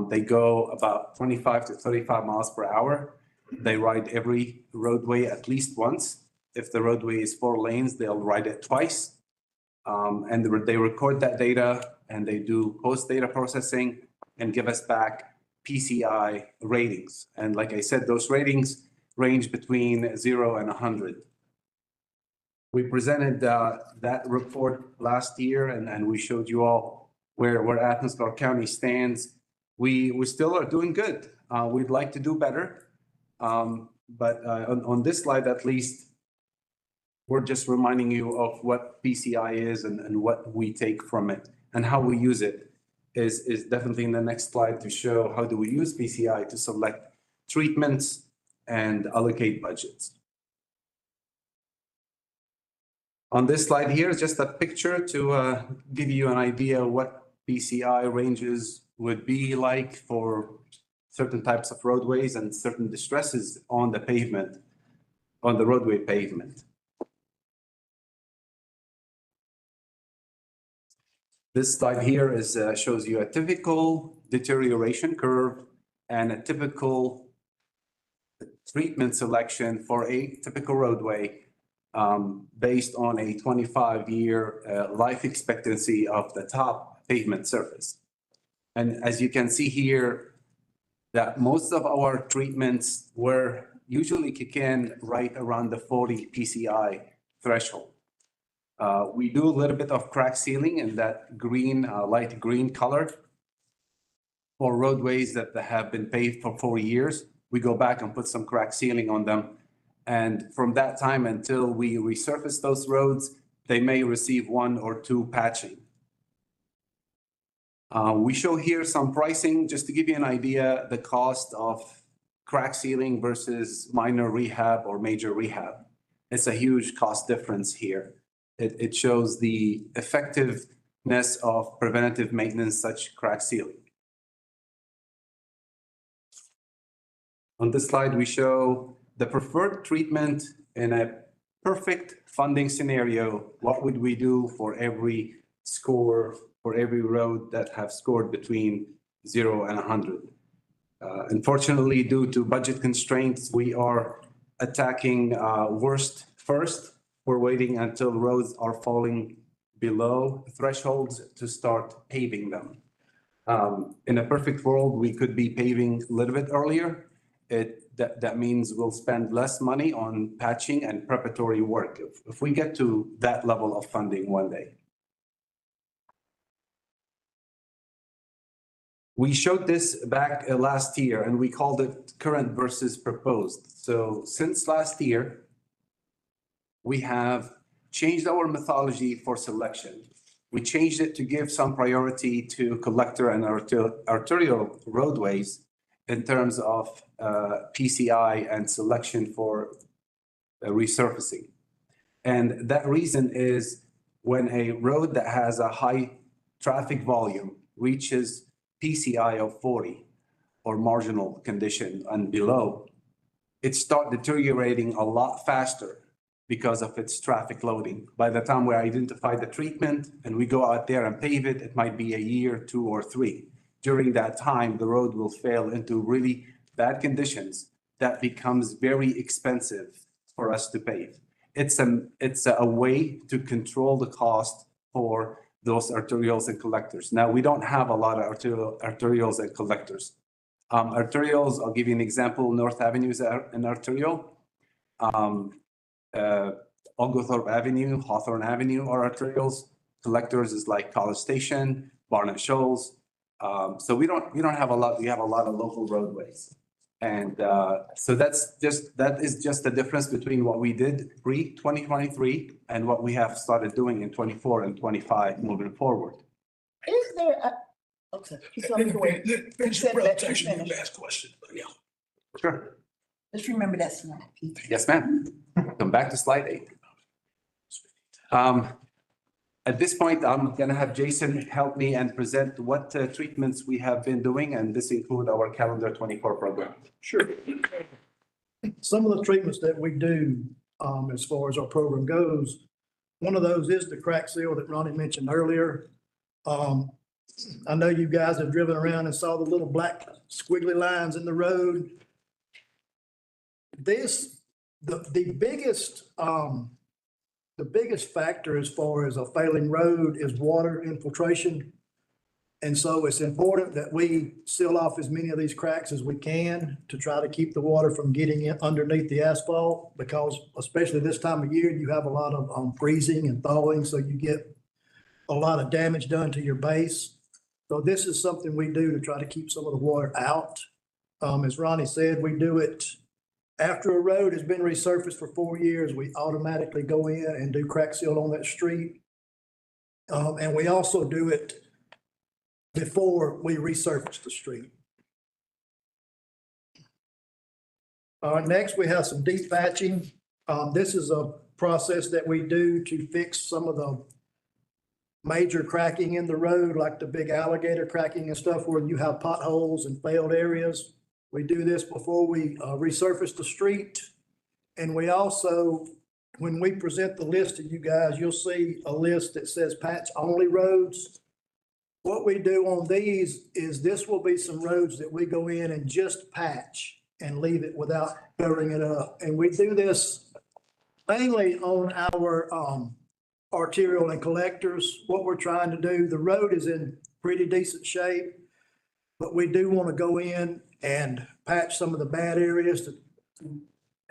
They go about 25 to 35 miles per hour. They ride every roadway at least once. If the roadway is 4 lanes, they'll ride it twice. And they record that data and they do post-data processing and give us back PCI ratings. And like I said, those ratings range between 0 and 100. We presented that report last year and we showed you all where Athens-Clarke County stands. We still are doing good. We'd like to do better. But on this slide, at least, we're just reminding you of what PCI is and what we take from it and how we use it is definitely in the next slide to show how do we use PCI to select treatments and allocate budgets. On this slide here is just a picture to give you an idea what PCI ranges would be like for certain types of roadways and certain distresses on the pavement, on the roadway pavement. This slide here is shows you a typical deterioration curve and a typical treatment selection for a typical roadway based on a 25-year life expectancy of the top pavement surface. And as you can see here, that most of our treatments were usually kick in right around the 40 PCI threshold. We do a little bit of crack sealing in that green, light green color for roadways that have been paved for 4 years. We go back and put some crack sealing on them. And from that time until we resurface those roads, they may receive 1 or 2 patching. We show here some pricing just to give you an idea, the cost of crack sealing versus minor rehab or major rehab. It's a huge cost difference here. It shows the effectiveness of preventative maintenance, such crack sealing. On this slide, we show the preferred treatment in a perfect funding scenario. What would we do for every score, for every road that have scored between 0 and 100? Unfortunately, due to budget constraints, we are attacking worst first. We're waiting until roads are falling below thresholds to start paving them. In a perfect world, we could be paving a little bit earlier. that means we'll spend less money on patching and preparatory work if we get to that level of funding one day. We showed this back last year and we called it current versus proposed. So since last year, we have changed our methodology for selection. We changed it to give some priority to collector and arterial roadways in terms of PCI and selection for resurfacing. And that reason is when a road that has a high traffic volume reaches PCI of 40 or marginal condition and below, it starts deteriorating a lot faster because of its traffic loading. By the time we identify the treatment and we go out there and pave it, it might be a year, 2 or 3. During that time, the road will fail into really bad conditions that becomes very expensive for us to pave. It's a way to control the cost for those arterials and collectors. Now, we don't have a lot of arterials and collectors. Arterials, I'll give you an example. North Avenue is an arterial. Oglethorpe Avenue, Hawthorne Avenue are arterials. Collectors is like College Station, Barnett Shoals. So we don't have a lot. We have a lot of local roadways. And so that is just the difference between what we did pre-2023 and what we have started doing in 24 and 25 moving forward. Is there okay. Finish your presentation, you ask questions, but yeah. Sure. Just remember that slide. Yes, ma'am. Come back to slide 8. At this point, I'm going to have Jason help me and present what treatments we have been doing, and this includes our calendar 24 program. Sure. Some of the treatments that we do, as far as our program goes, one of those is the crack seal that Ronnie mentioned earlier. I know you guys have driven around and saw the little black squiggly lines in the road. The biggest factor as far as a failing road is water infiltration. And so it's important that we seal off as many of these cracks as we can to try to keep the water from getting in underneath the asphalt, because especially this time of year, you have a lot of freezing and thawing, so you get a lot of damage done to your base. So this is something we do to try to keep some of the water out. As Ronnie said, we do it after a road has been resurfaced for 4 years. We automatically go in and do crack seal on that street. And we also do it before we resurface the street. Next, we have some deep patching. This is a process that we do to fix some of the major cracking in the road, like the big alligator cracking and stuff where you have potholes and failed areas. We do this before we resurface the street. And we also, when we present the list to you guys, you'll see a list that says patch only roads. What we do on these is this will be some roads that we go in and just patch and leave it without covering it up. And we do this mainly on our arterial and collectors. What we're trying to do, the road is in pretty decent shape, but we do want to go in and patch some of the bad areas to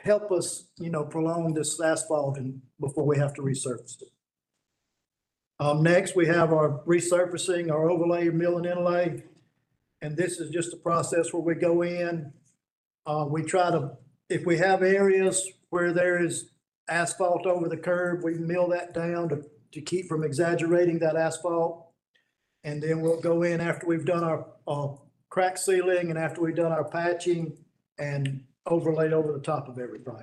help us, prolong this asphalt and before we have to resurface it. Next, we have our resurfacing, our overlay, mill and inlay. And this is just a process where we go in. We try to, if we have areas where there is asphalt over the curb, we mill that down to keep from exaggerating that asphalt. And then we'll go in after we've done our crack sealing and after we've done our patching and overlaid over the top of everything.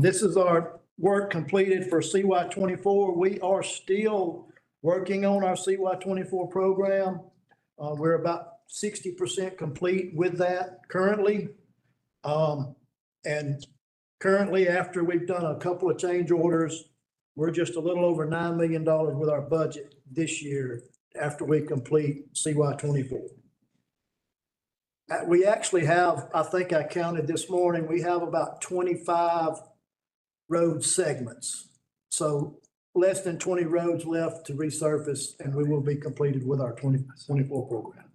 This is our work completed for CY24. We are still working on our CY24 program. We're about 60% complete with that currently. And currently, after we've done a couple of change orders, we're just a little over $9 million with our budget this year after we complete CY24. We actually have, I think I counted this morning, we have about 25 road segments. So less than 20 roads left to resurface, and we will be completed with our 2024 program.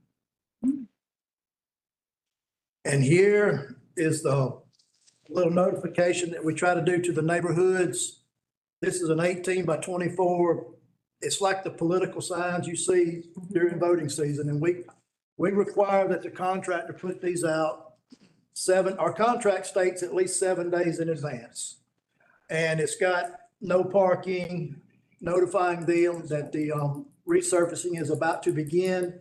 And here is the little notification that we try to do to the neighborhoods. This is an 18 by 24. It's like the political signs you see during voting season. And we require that the contractor put these out our contract states at least 7 days in advance. And it's got no parking, notifying them that the resurfacing is about to begin.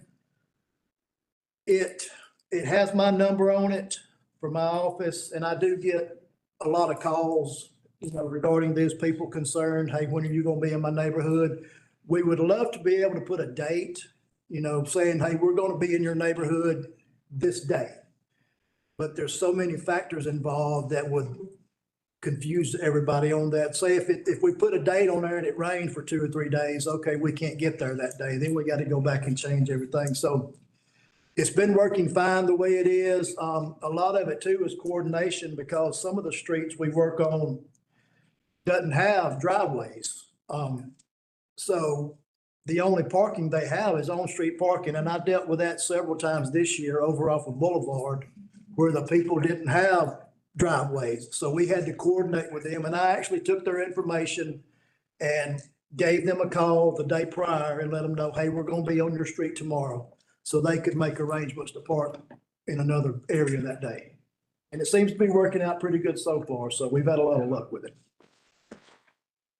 It has my number on it for my office, and I do get a lot of calls, regarding this, people concerned, hey, when are you gonna be in my neighborhood? We would love to be able to put a date, saying, hey, we're gonna be in your neighborhood this day. But there's so many factors involved that would confuse everybody on that. Say if we put a date on there and it rained for 2 or 3 days, okay, we can't get there that day. Then we got to go back and change everything. So it's been working fine the way it is. A lot of it too is coordination because some of the streets we work on doesn't have driveways. So the only parking they have is on-street parking. And I dealt with that several times this year over off of Boulevard where the people didn't have driveways. So we had to coordinate with them. And I actually took their information and gave them a call the day prior and let them know, hey, we're going to be on your street tomorrow. So they could make arrangements to park in another area that day. And it seems to be working out pretty good so far. So we've had a lot of luck with it.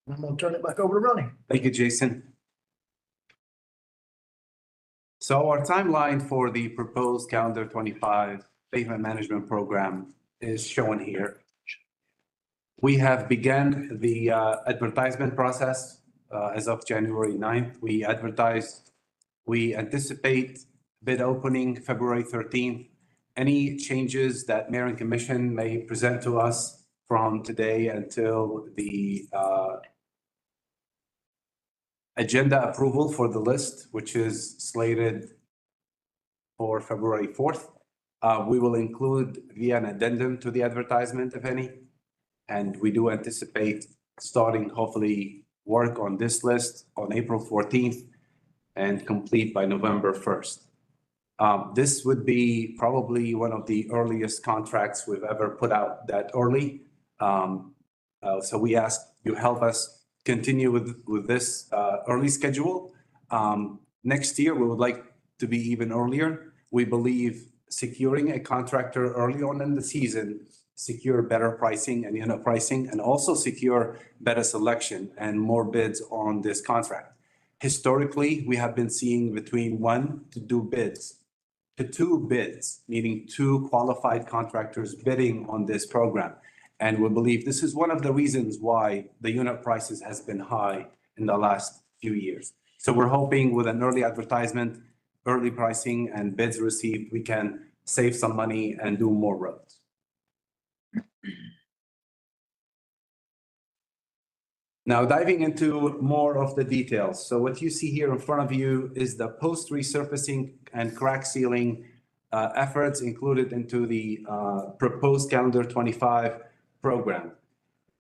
I'm going to turn it back over to Ronnie. Thank you, Jason. So our timeline for the proposed calendar 25 pavement management program is shown here. We have begun the advertisement process as of January 9th. We anticipate bid opening February 13th. Any changes that Mayor and Commission may present to us from today until the agenda approval for the list, which is slated for February 4th. We will include via an addendum to the advertisement, if any. And we do anticipate starting hopefully work on this list on April 14th and complete by November 1st. This would be probably one of the earliest contracts we've ever put out that early. So we ask you help us continue with this early schedule. Next year, we would like to be even earlier. We believe securing a contractor early on in the season, secure better pricing and unit pricing, and also secure better selection and more bids on this contract. Historically, we have been seeing between 1 to 2 bids, meaning 2 qualified contractors bidding on this program. And we believe this is one of the reasons why the unit prices has been high in the last few years. So we're hoping with an early advertisement, early pricing and bids received, we can save some money and do more roads. Now diving into more of the details. So what you see here in front of you is the post resurfacing and crack sealing efforts included into the proposed calendar 25 program.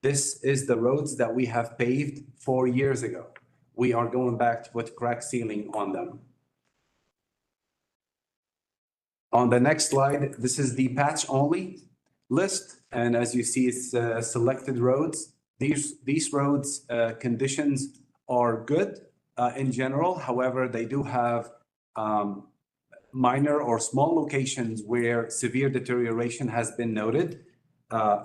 This is the roads that we have paved 4 years ago. We are going back to put crack sealing on them. On the next slide, this is the patch only list. And as you see, it's selected roads. These roads conditions are good in general. However, they do have minor or small locations where severe deterioration has been noted.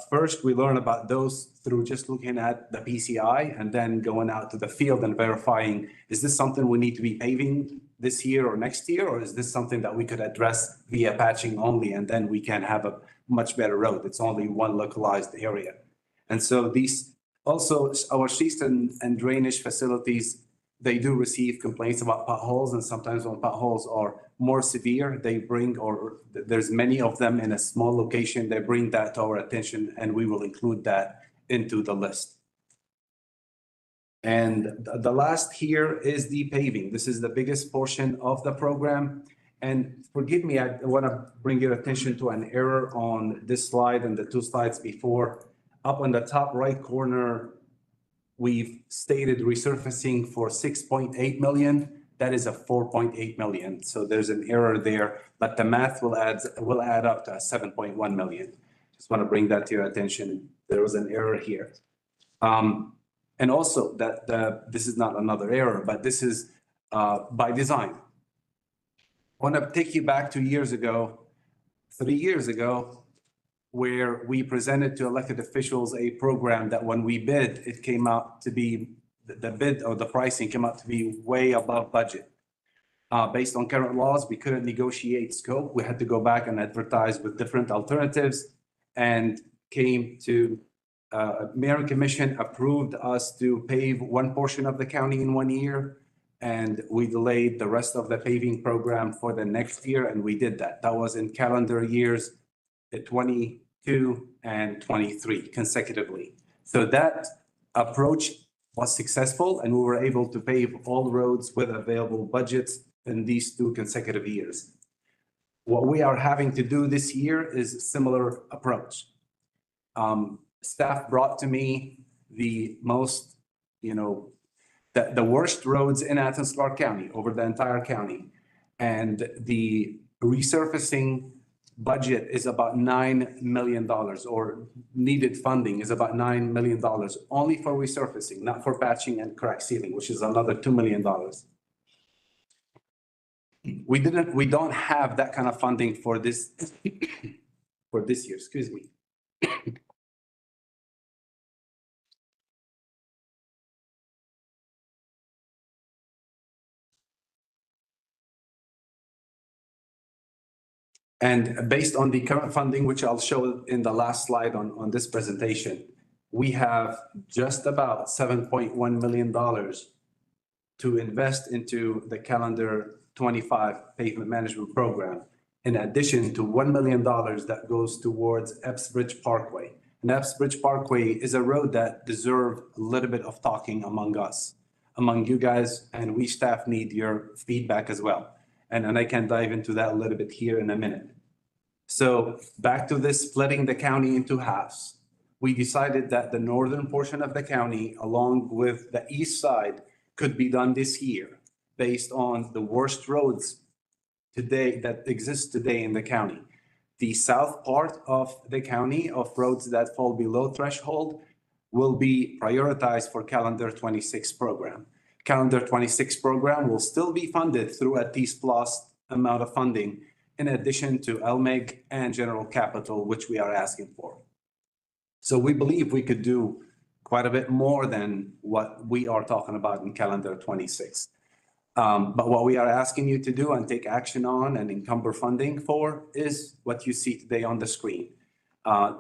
First, we learn about those through just looking at the PCI and then going out to the field and verifying, is this something we need to be paving this year or next year? Or is this something that we could address via patching only and then we can have a much better road? It's only one localized area. And so these also our schist and drainage facilities, they do receive complaints about potholes, and sometimes when potholes are more severe, they bring, or there's many of them in a small location, they bring that to our attention and we will include that into the list. And the last here is the paving. This is the biggest portion of the program. And forgive me, I want to bring your attention to an error on this slide and the 2 slides before. Up on the top right corner, we've stated resurfacing for 6.8 million. that is a 4.8 million. So there's an error there, but the math will add up to 7.1 million. Just want to bring that to your attention. There was an error here. And also this is not another error, but this is by design. I want to take you back 2 years ago, 3 years ago, where we presented to elected officials a program that when we bid, it came out to be, the bid or the pricing came out to be way above budget. Based on current laws, we couldn't negotiate scope. We had to go back and advertise with different alternatives and came to Mayor and Commission approved us to pave one portion of the county in 1 year. And we delayed the rest of the paving program for the next year. And we did that. That was in calendar years 22 and 23 consecutively. So that approach was successful and we were able to pave all roads with available budgets in these 2 consecutive years. What we are having to do this year is a similar approach. Staff brought to me the most, the worst roads in Athens-Clarke County over the entire county. And the resurfacing budget is about $9 million, or needed funding is about $9 million, only for resurfacing, not for patching and crack sealing, which is another $2 million. We don't have that kind of funding for this, for this year, excuse me. And based on the current funding, which I'll show in the last slide on this presentation, we have just about $7.1 million to invest into the calendar 25 pavement management program, in addition to $1 million that goes towards Epps Bridge Parkway. And Epps Bridge Parkway is a road that deserves a little bit of talking among us, among you guys, and we staff need your feedback as well. And I can dive into that a little bit here in a minute. So back to this splitting the county into halves. We decided that the northern portion of the county, along with the east side, could be done this year based on the worst roads today that exist today in the county. The south part of the county of roads that fall below threshold will be prioritized for calendar 26 program. Calendar 26 program will still be funded through a SPLOST amount of funding, in addition to LMIG and general capital, which we are asking for. So we believe we could do quite a bit more than what we are talking about in calendar 26. But what we are asking you to do and take action on and encumber funding for is what you see today on the screen.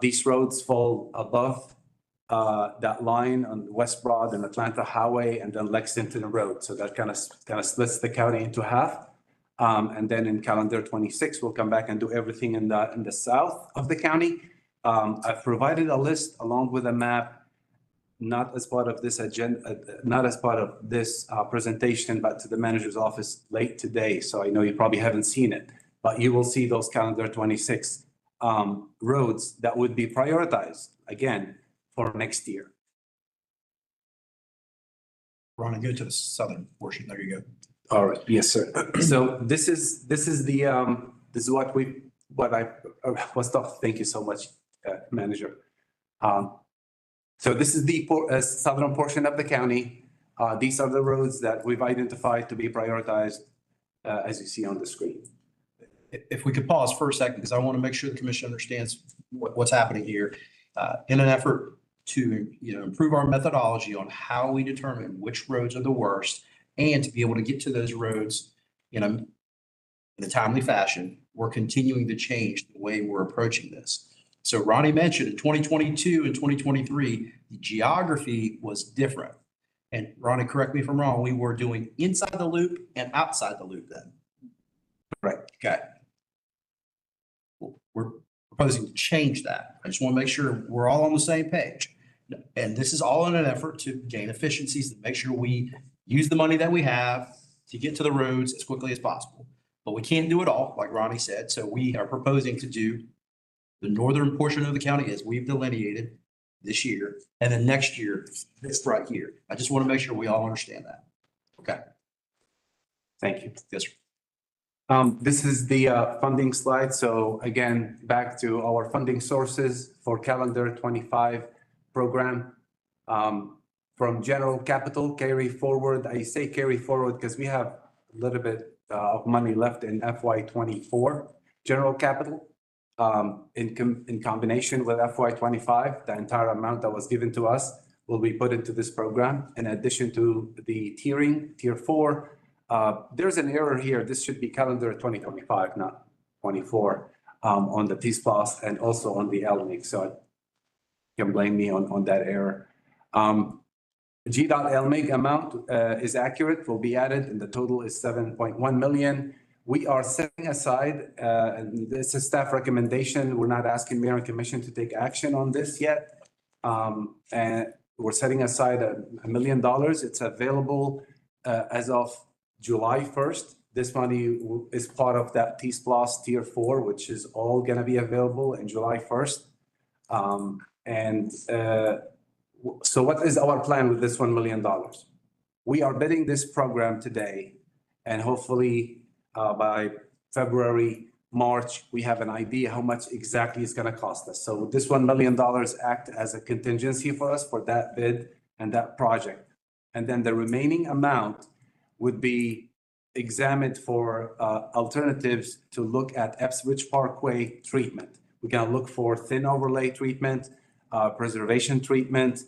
These roads fall above that line on West Broad and Atlanta Highway and then Lexington Road. So that kind of splits the county into half. And then in calendar 26, we'll come back and do everything in the south of the county. I've provided a list along with a map, not as part of this agenda, not as part of this presentation, but to the manager's office late today. So I know you probably haven't seen it, but you will see those calendar 26 roads that would be prioritized again for next year. Rani, go to the southern portion. There you go. All right. Yes, sir. So this is what I was talking. Thank you so much, Manager. So this is the southern portion of the county. These are the roads that we've identified to be prioritized, as you see on the screen. If we could pause for a second, because I want to make sure the commission understands what's happening here. In an effort to improve our methodology on how we determine which roads are the worst, and to be able to get to those roads in a timely fashion, we're continuing to change the way we're approaching this. So Rani mentioned in 2022 and 2023, the geography was different. And Rani, correct me if I'm wrong, we were doing inside the loop and outside the loop then. Right. Okay. Well, we're proposing to change that. I just want to make sure we're all on the same page. And this is all in an effort to gain efficiencies, to make sure we use the money that we have to get to the roads as quickly as possible. But we can't do it all, like Rani said. So we are proposing to do the northern portion of the county as we've delineated this year, and then next year, this right here. I just want to make sure we all understand that. Okay. Thank you. Yes, sir. This is the funding slide. So again, back to our funding sources for calendar 25 program. From general capital carry forward, I say carry forward because we have a little bit of money left in FY 24 general capital. In combination with FY 25, the entire amount that was given to us will be put into this program. In addition to the tiering, tier 4, there's an error here. This should be calendar 2025, not 24, on the T-SPLOST and also on the LMIG. So you can blame me on that error. G.LMIG amount is accurate, will be added, and the total is 7.1 million. We are setting aside, and this is staff recommendation. We're not asking Mayor and Commission to take action on this yet. And we're setting aside $1 million. It's available as of July 1st. This money is part of that T-SPLOST tier 4, which is all going to be available in July 1st. So what is our plan with this $1 million? We are bidding this program today, and hopefully by February, March, we have an idea how much exactly it's going to cost us. So this $1 million act as a contingency for us for that bid and that project. And then the remaining amount would be examined for alternatives to look at Epswich Parkway treatment. We're going to look for thin overlay treatment, preservation treatment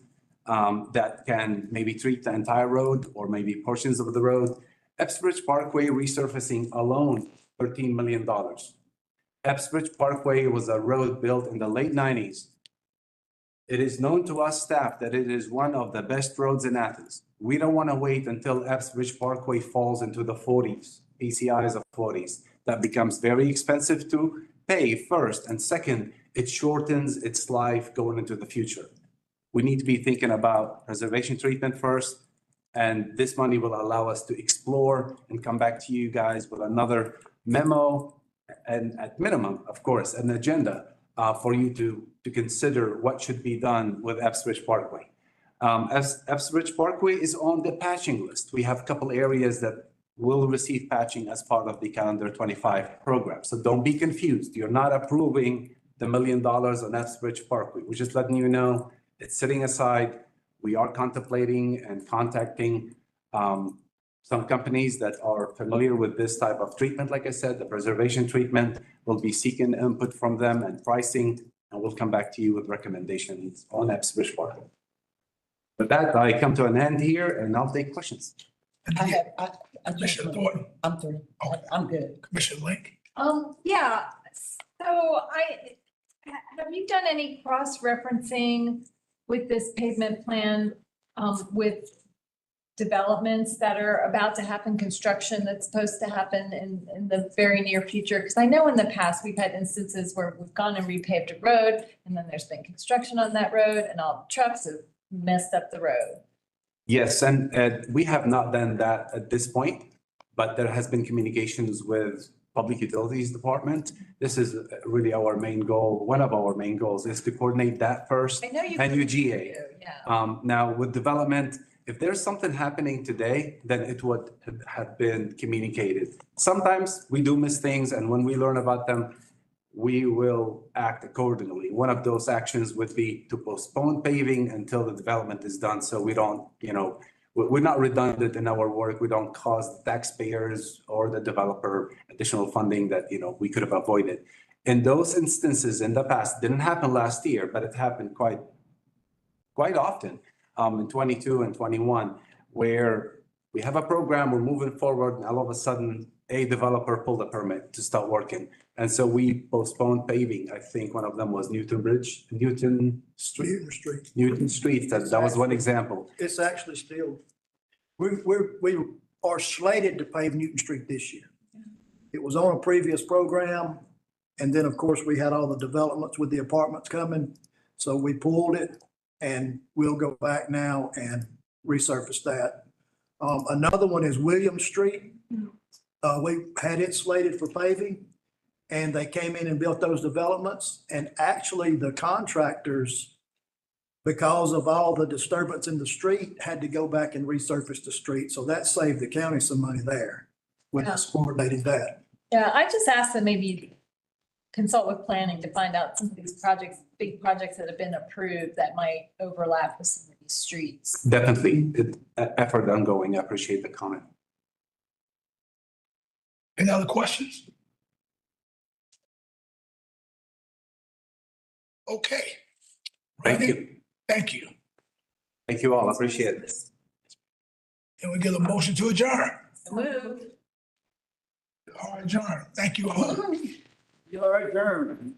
that can maybe treat the entire road or maybe portions of the road. Epswich Parkway resurfacing alone, $13 million. Epswich Parkway was a road built in the late 90s. It is known to us staff that it is one of the best roads in Athens. We don't want to wait until Epswich Parkway falls into the 40s, PCIs of 40s. That becomes very expensive to pay first. And second, it shortens its life going into the future. We need to be thinking about preservation treatment first. And this money will allow us to explore and come back to you guys with another memo and at minimum, of course, an agenda for you to consider what should be done with Epswich Parkway. As Epswich Parkway is on the patching list, we have a couple areas that will receive patching as part of the calendar 25 program. So don't be confused. You're not approving the $1 million on Epswich Parkway. We're just letting you know it's sitting aside. We are contemplating and contacting some companies that are familiar with this type of treatment. Like I said, the preservation treatment, will be seeking input from them and pricing, and we'll come back to you with recommendations on Epswich Parkway. With that, I come to an end here and I'll take questions. Commissioner Thornton. I'm through. I'm good. Commissioner Link. Yeah, so have you done any cross-referencing with this pavement plan with developments that are about to happen, construction that's supposed to happen in the very near future? Because I know in the past, we've had instances where we've gone and repaved a road, and then there's been construction on that road, and all the trucks have messed up the road. Yes, and we have not done that at this point, but there has been communications with Public Utilities Department. This is really our main goal. One of our main goals is to coordinate that first. I know you. And UGA. Yeah. Now with development, if there's something happening today, then it would have been communicated. Sometimes we do miss things, and when we learn about them, we will act accordingly. One of those actions would be to postpone paving until the development is done. So we don't, we're not redundant in our work. We don't cause the taxpayers or the developer additional funding that, we could have avoided. In those instances in the past, didn't happen last year, but it happened quite often in 22 and 21, where we have a program, we're moving forward, and all of a sudden a developer pulled a permit to start working. And so we postponed paving. I think one of them was Newton Street. That was one example. It's actually still, we are slated to pave Newton Street this year. It was on a previous program. And then, of course, we had all the developments with the apartments coming. So we pulled it, and we'll go back now and resurface that. Another one is William Street. We had it slated for paving, and they came in and built those developments. And actually the contractors, because of all the disturbance in the street, had to go back and resurface the street. So that saved the county some money there. with us coordinating that. Yeah, I just asked them maybe consult with planning to find out some of these projects, big projects that have been approved that might overlap with some of these streets. Definitely, effort ongoing. I appreciate the comment. Any other questions? Okay. Thank Rani, you. Thank you. Thank you all. I appreciate it. And we get a motion to adjourn. Move. All right, adjourn. Thank you all. You're adjourned.